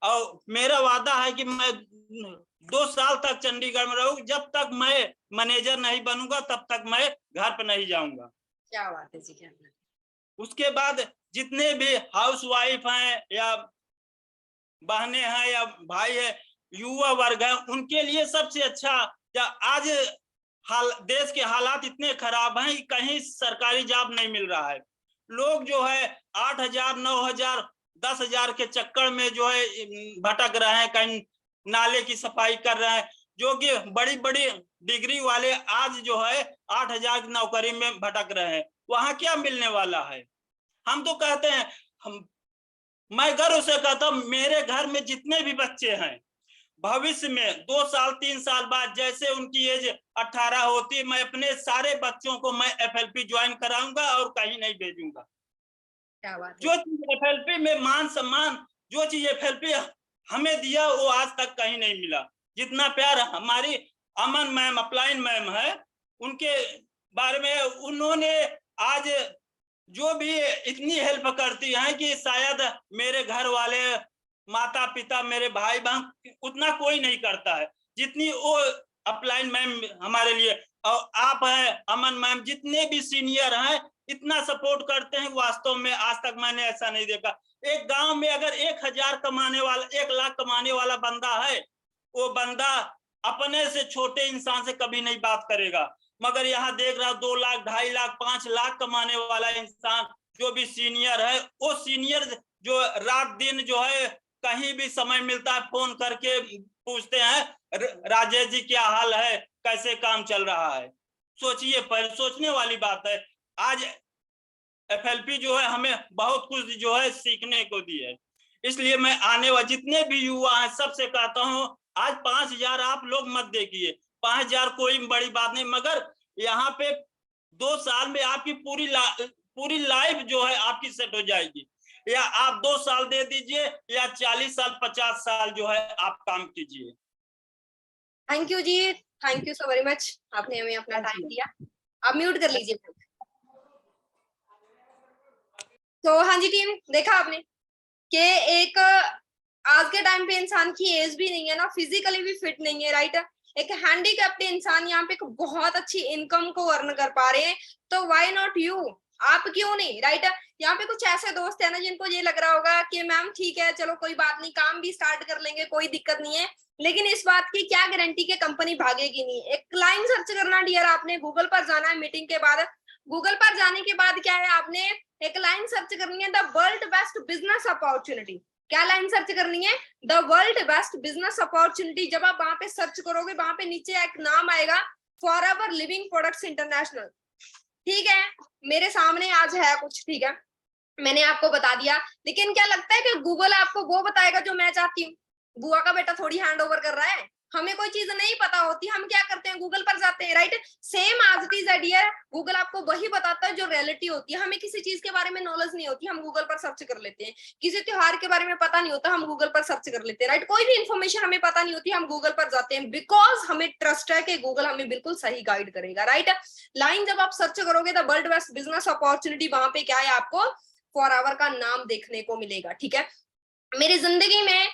G: और मेरा वादा है कि मैं 2 साल तक चंडीगढ़ में रहूँ। जब तक मैं मैनेजर नहीं बनूंगा तब तक मैं घर पर नहीं जाऊंगा।
A: क्या बात है जी, क्या बात है।
G: उसके बाद जितने भी हाउसवाइफ हैं या बहनें हैं या भाई है, युवा वर्ग है, उनके लिए सबसे अच्छा आज देश के हालात इतने खराब हैं कि कहीं सरकारी जॉब नहीं मिल रहा है। लोग जो है 8,000, 9,000, 10,000 के चक्कर में जो है भटक रहे हैं, कहीं नाले की सफाई कर रहे हैं, जो कि बड़ी बड़ी डिग्री वाले आज जो है 8,000 की नौकरी में भटक रहे हैं। वहां क्या मिलने वाला है? हम तो कहते हैं, मैं गर्व से कहता हूँ, मेरे घर में जितने भी बच्चे हैं, भविष्य में 2 साल 3 साल बाद जैसे उनकी एज 18 होती है, मैं अपने सारे बच्चों को मैं FLP ज्वाइन कराऊंगा और कहीं नहीं भेजूंगा।
A: क्या बात है।
G: जो चीज FLP में मान सम्मान, जो चीज FLP हमें दिया वो आज तक कहीं नहीं मिला। जितना प्यार हमारी अमन मैम, अपलाइन मैम है, उनके बारे में उन्होंने आज जो भी इतनी हेल्प करती हैं कि शायद मेरे घर वाले, माता पिता, मेरे भाई बहन उतना कोई नहीं करता है जितनी वो अपलाइन मैम हमारे लिए। और आप है अमन मैम, जितने भी सीनियर हैं इतना सपोर्ट करते हैं, वास्तव में आज तक मैंने ऐसा नहीं देखा। एक गांव में अगर 1,000 कमाने वाला, 1 लाख कमाने वाला बंदा है, वो बंदा अपने से छोटे इंसान से कभी नहीं बात करेगा, मगर यहाँ देख रहा 2 लाख, 2.5 लाख, 5 लाख कमाने वाला इंसान जो भी सीनियर है, वो सीनियर जो रात दिन जो है कहीं भी समय मिलता है फोन करके पूछते हैं, राजेश जी क्या हाल है, कैसे काम चल रहा है। सोचिए, सोचने वाली बात है। आज FLP जो है हमें बहुत कुछ जो है सीखने को दी है। इसलिए मैं आने वाले जितने भी युवा हैं सबसे कहता हूँ, आज 5,000 आप लोग मत देखिए, 5,000 कोई बड़ी बात नहीं, मगर यहाँ पे 2 साल में आपकी पूरी लाइफ जो है आपकी सेट हो जाएगी। या आप 2 साल दे दीजिए या 40 साल, 50 साल जो है आप काम कीजिए।
A: थैंक यू जी, thank you so very much, आपने हमें अपना टाइम दिया। आप म्यूट कर लीजिए। तो हाँ जी टीम, देखा आपने कि एक आज के टाइम पे इंसान की एज भी नहीं है ना, फिजिकली भी फिट नहीं है, राइट। एक हैंडीकैप्ड इंसान यहाँ पे बहुत अच्छी इनकम को अर्न कर पा रहे हैं, तो व्हाई नॉट यू, आप क्यों नहीं, राइट। यहाँ पे कुछ ऐसे दोस्त है ना जिनको ये लग रहा होगा कि मैम ठीक है, चलो कोई बात नहीं, काम भी स्टार्ट कर लेंगे, कोई दिक्कत नहीं है, लेकिन इस बात की क्या गारंटी कि कंपनी भागेगी नहीं। एक क्लाइंट सर्च करना डियर, आपने गूगल पर जाना है मीटिंग के बाद। गूगल पर जाने के बाद क्या है, आपने एक लाइन सर्च करनी है, the world best business opportunity. क्या लाइन सर्च करनी है? The world best business opportunity. जब आप वहां पे सर्च करोगे, वहां पे नीचे एक नाम आएगा, फॉरएवर लिविंग प्रोडक्ट्स इंटरनेशनल। ठीक है, मेरे सामने आज है कुछ, ठीक है, मैंने आपको बता दिया, लेकिन क्या लगता है कि गूगल आपको वो बताएगा जो मैं चाहती हूँ? बुआ का बेटा थोड़ी हैंड ओवर कर रहा है, हमें कोई चीज नहीं पता होती, हम क्या करते हैं, गूगल पर जाते हैं, राइट। सेम आज इट इज आइडिया, गूगल आपको वही बताता है जो रियलिटी होती है। हमें किसी चीज के बारे में नॉलेज नहीं होती, हम गूगल पर सर्च कर लेते हैं। किसी त्योहार के बारे में पता नहीं होता, हम गूगल पर सर्च कर लेते हैं, राइट। कोई भी इन्फॉर्मेशन हमें पता नहीं होती, हम गूगल पर जाते हैं, बिकॉज हमें ट्रस्ट है कि गूगल हमें बिल्कुल सही गाइड करेगा, राइट। लाइन जब आप सर्च करोगे the world best business opportunity, वहां पे क्या है, आपको फॉरएवर का नाम देखने को मिलेगा, ठीक है। मेरी जिंदगी में,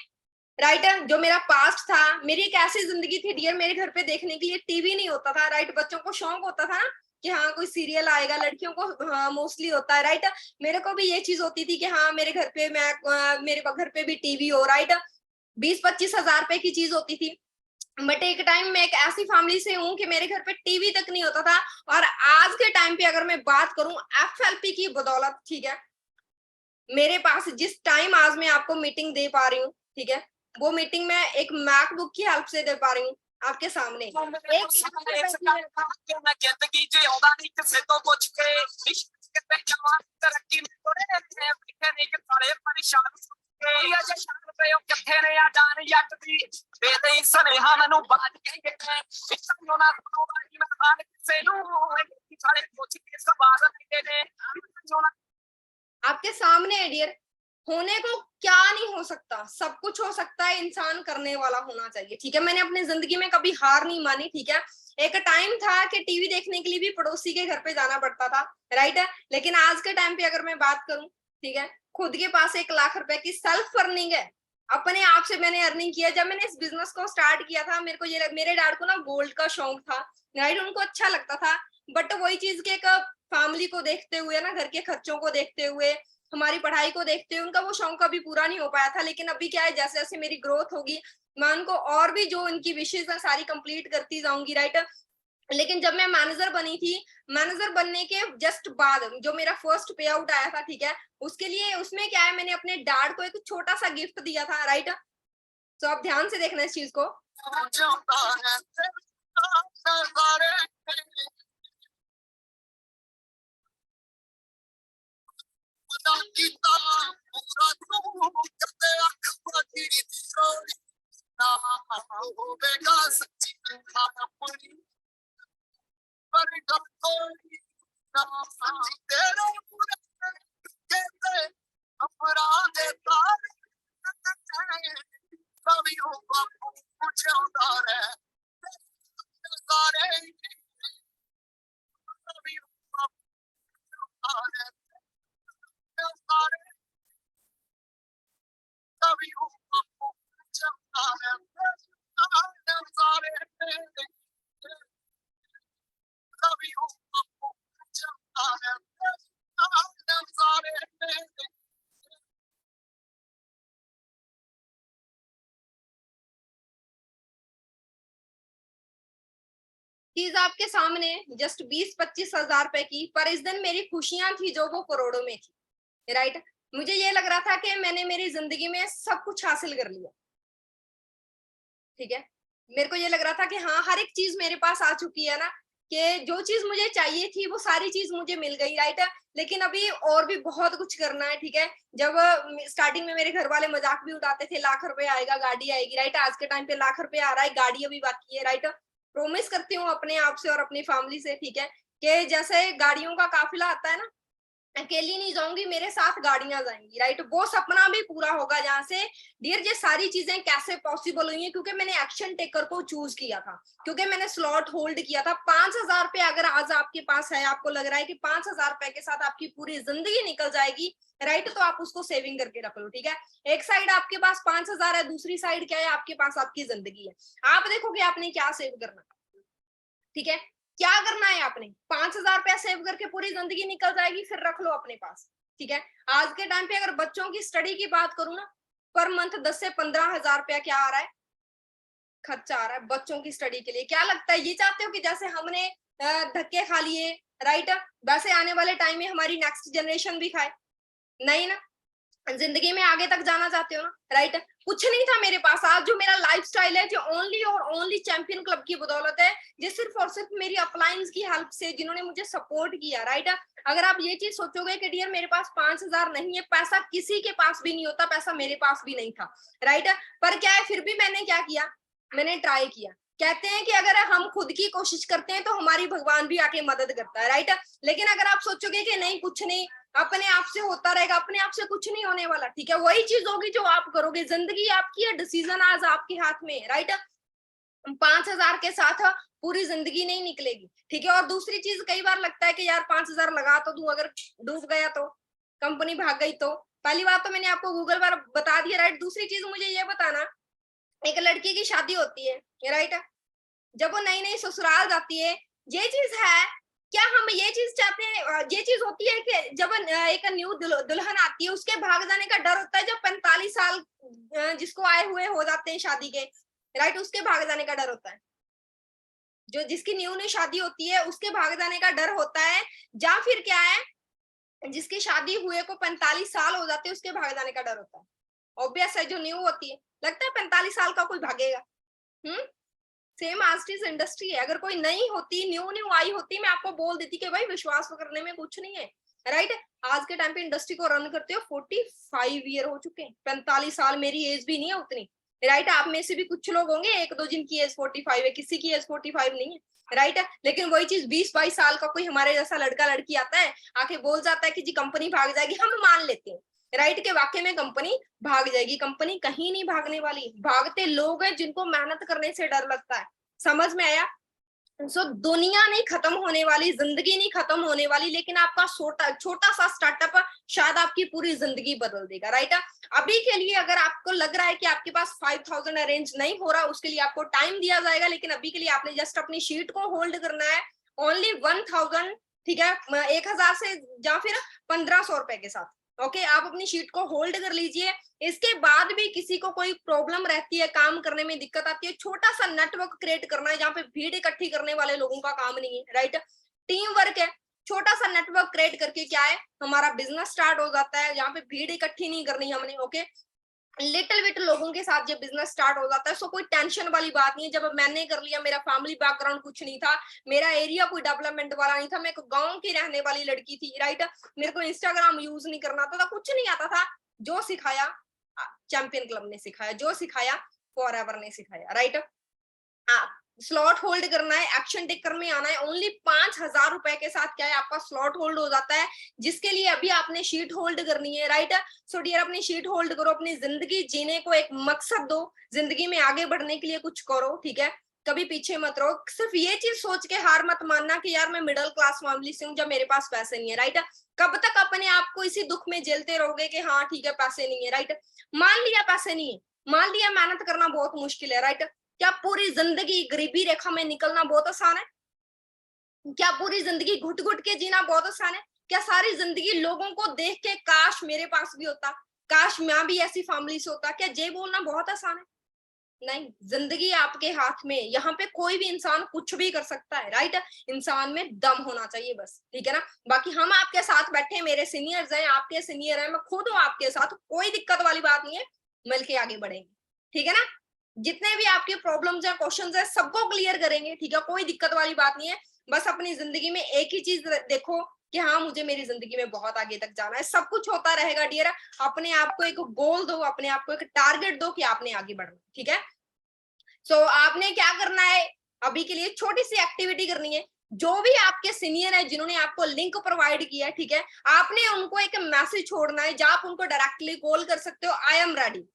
A: राइट, जो मेरा पास्ट था, मेरी एक ऐसी जिंदगी थी डियर, मेरे घर पे देखने के लिए टीवी नहीं होता था, राइट। बच्चों को शौक होता था ना कि हाँ कोई सीरियल आएगा, लड़कियों को मोस्टली होता है, राइट। मेरे को भी ये चीज होती थी कि हाँ मेरे घर पे मेरे घर पे भी टीवी हो, राइट। 20-25 हजार रुपए की चीज होती थी। बट एक टाइम में एक ऐसी फैमिली से हूँ कि मेरे घर पे टीवी तक नहीं होता था, और आज के टाइम पे अगर मैं बात करूं FLP की बदौलत, ठीक है, मेरे पास जिस टाइम आज मैं आपको मीटिंग दे पा रही हूँ, ठीक है, वो मीटिंग मैं एक मैकबुक की हेल्प से दे पा रही हूँ। आपके सामने एक
H: जिंदगी जिਉਂਦਾ ਨਹੀਂ ਕਿਸੇ ਤੋਂ ਪੁੱਛ ਕੇ ਕਿਤੇ ਜਵਾਨ ਤਰੱਕੀ में ਤੁਰੇ ਨੇ ਪਿੱਛੇ ਨਹੀਂ ਕਿਤਾਲੇ ਪਰੇਸ਼ਾਨ ਇਹ ਅਜੇ ਸ਼ਾਨ ਪਏ ਕਿੱਥੇ ਨੇ ਆ ਜਾਨ ਜੱਟ ਦੀ ਦੇ ਦੇ ਸਨੇਹਾ ਮੈਨੂੰ ਬਾਤ ਕਹਿੰਦੇ ਨੇ ਪਿੱਛੋਂ ਨਾ ਸੁਣਾਈ ਮੈਂ ਹਾਲ ਕਿਸੇ ਨੂੰ ਕਿਤਾਲੇ ਪੁੱਛ ਕੇ ਸਵਾਲ ਲੈਂਦੇ ਨੇ
A: आपके सामने है डियर। होने को क्या नहीं हो सकता, सब कुछ हो सकता है, इंसान करने वाला होना चाहिए। ठीक है, मैंने अपनी जिंदगी में कभी हार नहीं मानी। ठीक है, एक टाइम था कि टीवी देखने के लिए भी पड़ोसी के घर पे जाना पड़ता था, राइट है। लेकिन आज के टाइम पे अगर मैं बात करूं, ठीक है, खुद के पास 1 लाख रुपए की सेल्फ अर्निंग है, अपने आप से मैंने अर्निंग किया। जब मैंने इस बिजनेस को स्टार्ट किया था, मेरे को ये मेरे डैड को ना गोल्ड का शौक था, राइट, उनको अच्छा लगता था। बट वही चीज के फैमिली को देखते हुए ना, घर के खर्चों को देखते हुए, हमारी पढ़ाई को देखते हुए उनका वो शौक कभी पूरा नहीं हो पाया था। लेकिन अभी क्या है, जैसे जैसे मेरी ग्रोथ होगी, मैं उनको और भी जो उनकी विशेष है सारी कंप्लीट करती जाऊंगी, राइट। लेकिन जब मैं मैनेजर बनी थी, मैनेजर बनने के जस्ट बाद जो मेरा फर्स्ट पे आउट आया था, ठीक है, उसके लिए उसमें क्या है, मैंने अपने डैड को एक छोटा सा गिफ्ट दिया था, राइट। तो आप ध्यान से देखना इस चीज को। चीज आपके सामने जस्ट 20-25 हजार रुपए की, पर इस दिन मेरी खुशियां थी जो वो करोड़ों में थी, राइट। मुझे ये लग रहा था कि मैंने मेरी जिंदगी में सब कुछ हासिल कर लिया, ठीक है। मेरे को ये लग रहा था कि हाँ, हर एक चीज मेरे पास आ चुकी है ना, कि जो चीज मुझे चाहिए थी वो सारी चीज मुझे मिल गई, राइट। लेकिन अभी और भी बहुत कुछ करना है, ठीक है। जब स्टार्टिंग में मेरे घर वाले मजाक भी उड़ाते थे, लाख रुपए आएगा, गाड़ी आएगी, राइट। आज के टाइम पे लाख रुपए आ रहा है, गाड़ी अभी बाकी है, राइट। प्रोमिस करती हूँ अपने आप से और अपनी फैमिली से, ठीक है, कि जैसे गाड़ियों का काफिला आता है ना, अकेली नहीं जाऊंगी, मेरे साथ गाड़ियां जाएंगी, राइट। वो सपना भी पूरा होगा। जहाँ से डियर ये सारी चीजें कैसे पॉसिबल हुई है, क्योंकि मैंने एक्शन टेकर को चूज किया था, क्योंकि मैंने स्लॉट होल्ड किया था। 5,000 रुपए अगर आज आपके पास है, आपको लग रहा है कि 5,000 रुपए के साथ आपकी पूरी जिंदगी निकल जाएगी, राइट, तो आप उसको सेविंग करके रख लो, ठीक है। एक साइड आपके पास 5,000 है, दूसरी साइड क्या है, आपके पास आपकी जिंदगी है। आप देखोगे आपने क्या सेव करना, ठीक है, क्या करना है आपने। 5,000 रुपया सेव करके पूरी जिंदगी निकल जाएगी, फिर रख लो अपने पास, ठीक है। आज के टाइम पे अगर बच्चों की स्टडी की बात करूं ना, पर मंथ 10 से 15,000 रुपया क्या आ रहा है, खर्चा आ रहा है बच्चों की स्टडी के लिए। क्या लगता है, ये चाहते हो कि जैसे हमने धक्के खा लिए, राइट, वैसे आने वाले टाइम में हमारी नेक्स्ट जनरेशन भी खाए? नहीं ना, जिंदगी में आगे तक जाना चाहते हो ना, राइट। कुछ नहीं था मेरे पास, आज जो मेरा लाइफस्टाइल है, जो ओनली और ओनली चैंपियन क्लब की बदौलत है, जो सिर्फ और सिर्फ मेरी अपलाइंस की हेल्प से, जिन्होंने मुझे सपोर्ट किया, राइट। अगर आप ये चीज सोचोगे कि डियर मेरे पास 5,000 नहीं है, पैसा किसी के पास भी नहीं होता, पैसा मेरे पास भी नहीं था, राइट। पर क्या है, फिर भी मैंने क्या किया, मैंने ट्राई किया। कहते हैं कि अगर हम खुद की कोशिश करते हैं तो हमारी भगवान भी आके मदद करता है, राइट। लेकिन अगर आप सोचोगे कि नहीं कुछ नहीं, अपने आप से होता रहेगा, अपने आप से कुछ नहीं होने वाला, ठीक है। वही चीज होगी जो आप करोगे, जिंदगी आपकी है, डिसीजन आज आपके हाथ में है, राइट। 5,000 के साथ पूरी जिंदगी नहीं निकलेगी, ठीक है। और दूसरी चीज, कई बार लगता है कि यार 5,000 लगा तो दूं, अगर डूब गया तो, कंपनी भाग गई तो। पहली बात तो मैंने आपको गूगल पर बता दिया, राइट। दूसरी चीज मुझे ये बताना, एक लड़की की शादी होती है, राइट, जब वो नई नई ससुराल जाती है, ये चीज है, क्या हम ये चीज चाहते हैं, ये चीज होती है कि जब एक न्यू दुल्हन आती है, उसके भाग जाने का डर होता है। जब 45 साल जिसको आए हुए हो जाते हैं शादी के, राइट, उसके भाग जाने का डर होता है। जो जिसकी न्यू शादी होती है उसके भाग जाने का डर होता है। या फिर क्या है, जिसकी शादी हुए को 45 साल हो जाते हैं, उसके भाग जाने का डर होता है। ऑब्वियस है, जो न्यू होती है, लगता है 45 साल का कोई भागेगा, सेम आर्टिस्ट इंडस्ट्री है। अगर कोई नई होती, न्यू आई होती, मैं आपको बोल देती कि भाई विश्वास करने में कुछ नहीं है, राइट। आज के टाइम पे इंडस्ट्री को रन करते हो 45 ईयर हो चुके हैं, 45 साल, मेरी एज भी नहीं है उतनी, राइट। आप में से भी कुछ लोग होंगे एक दो जिनकी एज 45 है, किसी की एज 45 नहीं है, राइट। लेकिन वही चीज 20-22 साल का कोई हमारे जैसा लड़का लड़की आता है, आके बोल जाता है कि जी कंपनी भाग जाएगी, हम मान लेते हैं, राइट, के वाकई में कंपनी भाग जाएगी। कंपनी कहीं नहीं भागने वाली, भागते लोग हैं जिनको मेहनत करने से डर लगता है। समझ में आया? सो दुनिया नहीं खत्म होने वाली, जिंदगी नहीं खत्म होने वाली, लेकिन आपका छोटा सा स्टार्टअप शायद आपकी पूरी जिंदगी बदल देगा, राइट। अभी के लिए अगर आपको लग रहा है कि आपके पास 5000 अरेंज नहीं हो रहा, उसके लिए आपको टाइम दिया जाएगा, लेकिन अभी के लिए आपने जस्ट अपनी शीट को होल्ड करना है ओनली 1000, ठीक है, 1000 से या फिर 1500 रुपए के साथ। ओके, आप अपनी शीट को होल्ड कर लीजिए। इसके बाद भी किसी को कोई प्रॉब्लम रहती है, काम करने में दिक्कत आती है, छोटा सा नेटवर्क क्रिएट करना है, जहाँ पे भीड़ इकट्ठी करने वाले लोगों का काम नहीं है, राइट। टीम वर्क है, छोटा सा नेटवर्क क्रिएट करके क्या है, हमारा बिजनेस स्टार्ट हो जाता है, जहाँ पे भीड़ इकट्ठी नहीं करनी हमने। ओके, लिटिल बिट लोगों के साथ जब बिजनेस स्टार्ट हो जाता है, सो कोई टेंशन वाली बात नहीं है। जब मैंने कर लिया, मेरा फैमिली बैकग्राउंड कुछ नहीं था, मेरा एरिया कोई डेवलपमेंट वाला नहीं था, मैं एक गांव की रहने वाली लड़की थी, राइट। मेरे को इंस्टाग्राम यूज नहीं करना आता था, कुछ नहीं आता था। जो सिखाया चैंपियन क्लब ने सिखाया, जो सिखाया फॉरएवर ने सिखाया, राइट। स्लॉट होल्ड करना है, एक्शन टेकर में आना है, ओनली 5000 रुपए के साथ क्या है, आपका स्लॉट होल्ड हो जाता है, जिसके लिए अभी आपने शीट होल्ड करनी है, राइट। सो डियर, अपनी शीट होल्ड करो, अपनी जिंदगी जीने को एक मकसद दो, जिंदगी में आगे बढ़ने के लिए कुछ करो, ठीक है। कभी पीछे मत रहो। सिर्फ ये चीज सोच के हार मत मानना कि यार मैं मिडिल क्लास फैमिली से हूँ, जब मेरे पास पैसे नहीं है, राइट। कब तक अपने आप को इसी दुख में झेलते रहोगे कि हाँ ठीक है पैसे नहीं है, राइट। मान लिया पैसे नहीं है, मान लिया मेहनत करना बहुत मुश्किल है, राइट। क्या पूरी जिंदगी गरीबी रेखा में निकलना बहुत आसान है? क्या पूरी जिंदगी घुट घुट के जीना बहुत आसान है? क्या सारी जिंदगी लोगों को देख के काश मेरे पास भी होता, काश मैं भी ऐसी फैमिली से होता, क्या ये बोलना बहुत आसान है? नहीं, जिंदगी आपके हाथ में, यहाँ पे कोई भी इंसान कुछ भी कर सकता है, राइट। इंसान में दम होना चाहिए बस, ठीक है ना। बाकी हम आपके साथ बैठे, मेरे सीनियर्स हैं, आपके सीनियर हैं, मैं खुद हूँ आपके साथ, कोई दिक्कत वाली बात नहीं है, मिलके आगे बढ़ेंगे, ठीक है ना। जितने भी आपके प्रॉब्लम्स या क्वेश्चंस है सबको क्लियर करेंगे, ठीक है, कोई दिक्कत वाली बात नहीं है। बस अपनी जिंदगी में एक ही चीज देखो कि हाँ मुझे मेरी जिंदगी में बहुत आगे तक जाना है, सब कुछ होता रहेगा डियर। अपने आप को एक गोल दो, अपने आप को एक टारगेट दो कि आपने आगे बढ़ना, ठीक है। सो आपने क्या करना है, अभी के लिए छोटी सी एक्टिविटी करनी है। जो भी आपके सीनियर है जिन्होंने आपको लिंक प्रोवाइड किया है, ठीक है, आपने उनको एक मैसेज छोड़ना है, जहाँ आप उनको डायरेक्टली कॉल कर सकते हो, आई am ready,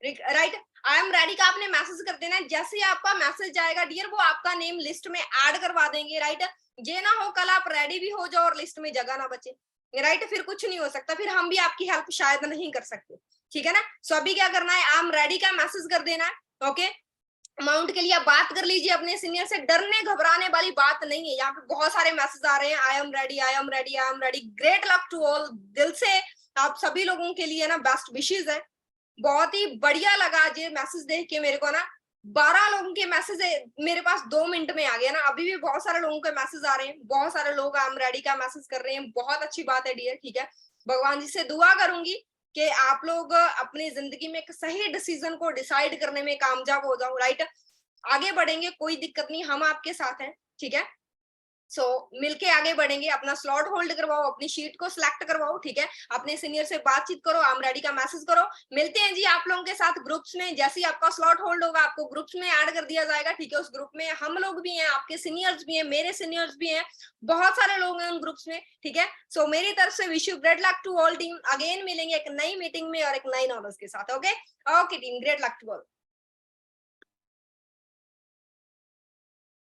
A: right. I am ready का आपने मैसेज कर देना है। जैसे ही आपका मैसेज जाएगा डियर, वो आपका नेम लिस्ट में ऐड करवा देंगे, राइट। ये ना हो कल आप रेडी भी हो जाओ और लिस्ट में जगह ना बचे, राइट, फिर कुछ नहीं हो सकता, फिर हम भी आपकी हेल्प शायद नहीं कर सकते, ठीक है ना। सो अभी क्या करना है, आई एम रेडी का मैसेज कर देना है। ओके, अमाउंट के लिए आप बात कर लीजिए अपने सीनियर से, डरने घबराने वाली बात नहीं है। यहाँ पे बहुत सारे मैसेज आ रहे हैं, I am ready, I am ready, I am ready. Great luck to all, दिल से आप सभी लोगों के लिए ना बेस्ट विशेस है। बहुत ही बढ़िया लगा ये मैसेज देख के मेरे को ना। 12 लोगों के मैसेज मेरे पास 2 मिनट में आ गया ना। अभी भी बहुत सारे लोगों के मैसेज आ रहे हैं, बहुत सारे लोग आई एम रेडी का मैसेज कर रहे हैं, बहुत अच्छी बात है डियर, ठीक है। भगवान जी से दुआ करूंगी कि आप लोग अपनी जिंदगी में एक सही डिसीजन को डिसाइड करने में कामयाब हो जाओ, राइट। आगे बढ़ेंगे, कोई दिक्कत नहीं, हम आपके साथ हैं, ठीक है। सो मिलके आगे बढ़ेंगे। अपना स्लॉट होल्ड करवाओ, अपनी शीट को सिलेक्ट करवाओ, ठीक है, अपने सीनियर से बातचीत करो, आई एम रेडी का मैसेज करो। मिलते हैं जी आप लोगों के साथ ग्रुप्स में। जैसे ही आपका स्लॉट होल्ड होगा आपको ग्रुप्स में ऐड कर दिया जाएगा, ठीक है। उस ग्रुप में हम लोग भी हैं, आपके सीनियर्स भी हैं, मेरे सीनियर्स भी हैं, बहुत सारे लोग हैं उन ग्रुप्स में, ठीक है। सो मेरी तरफ से wish you great luck to all team. अगेन मिलेंगे एक नई मीटिंग में और एक नई नॉलेज के साथ। Okay okay team, great luck to all.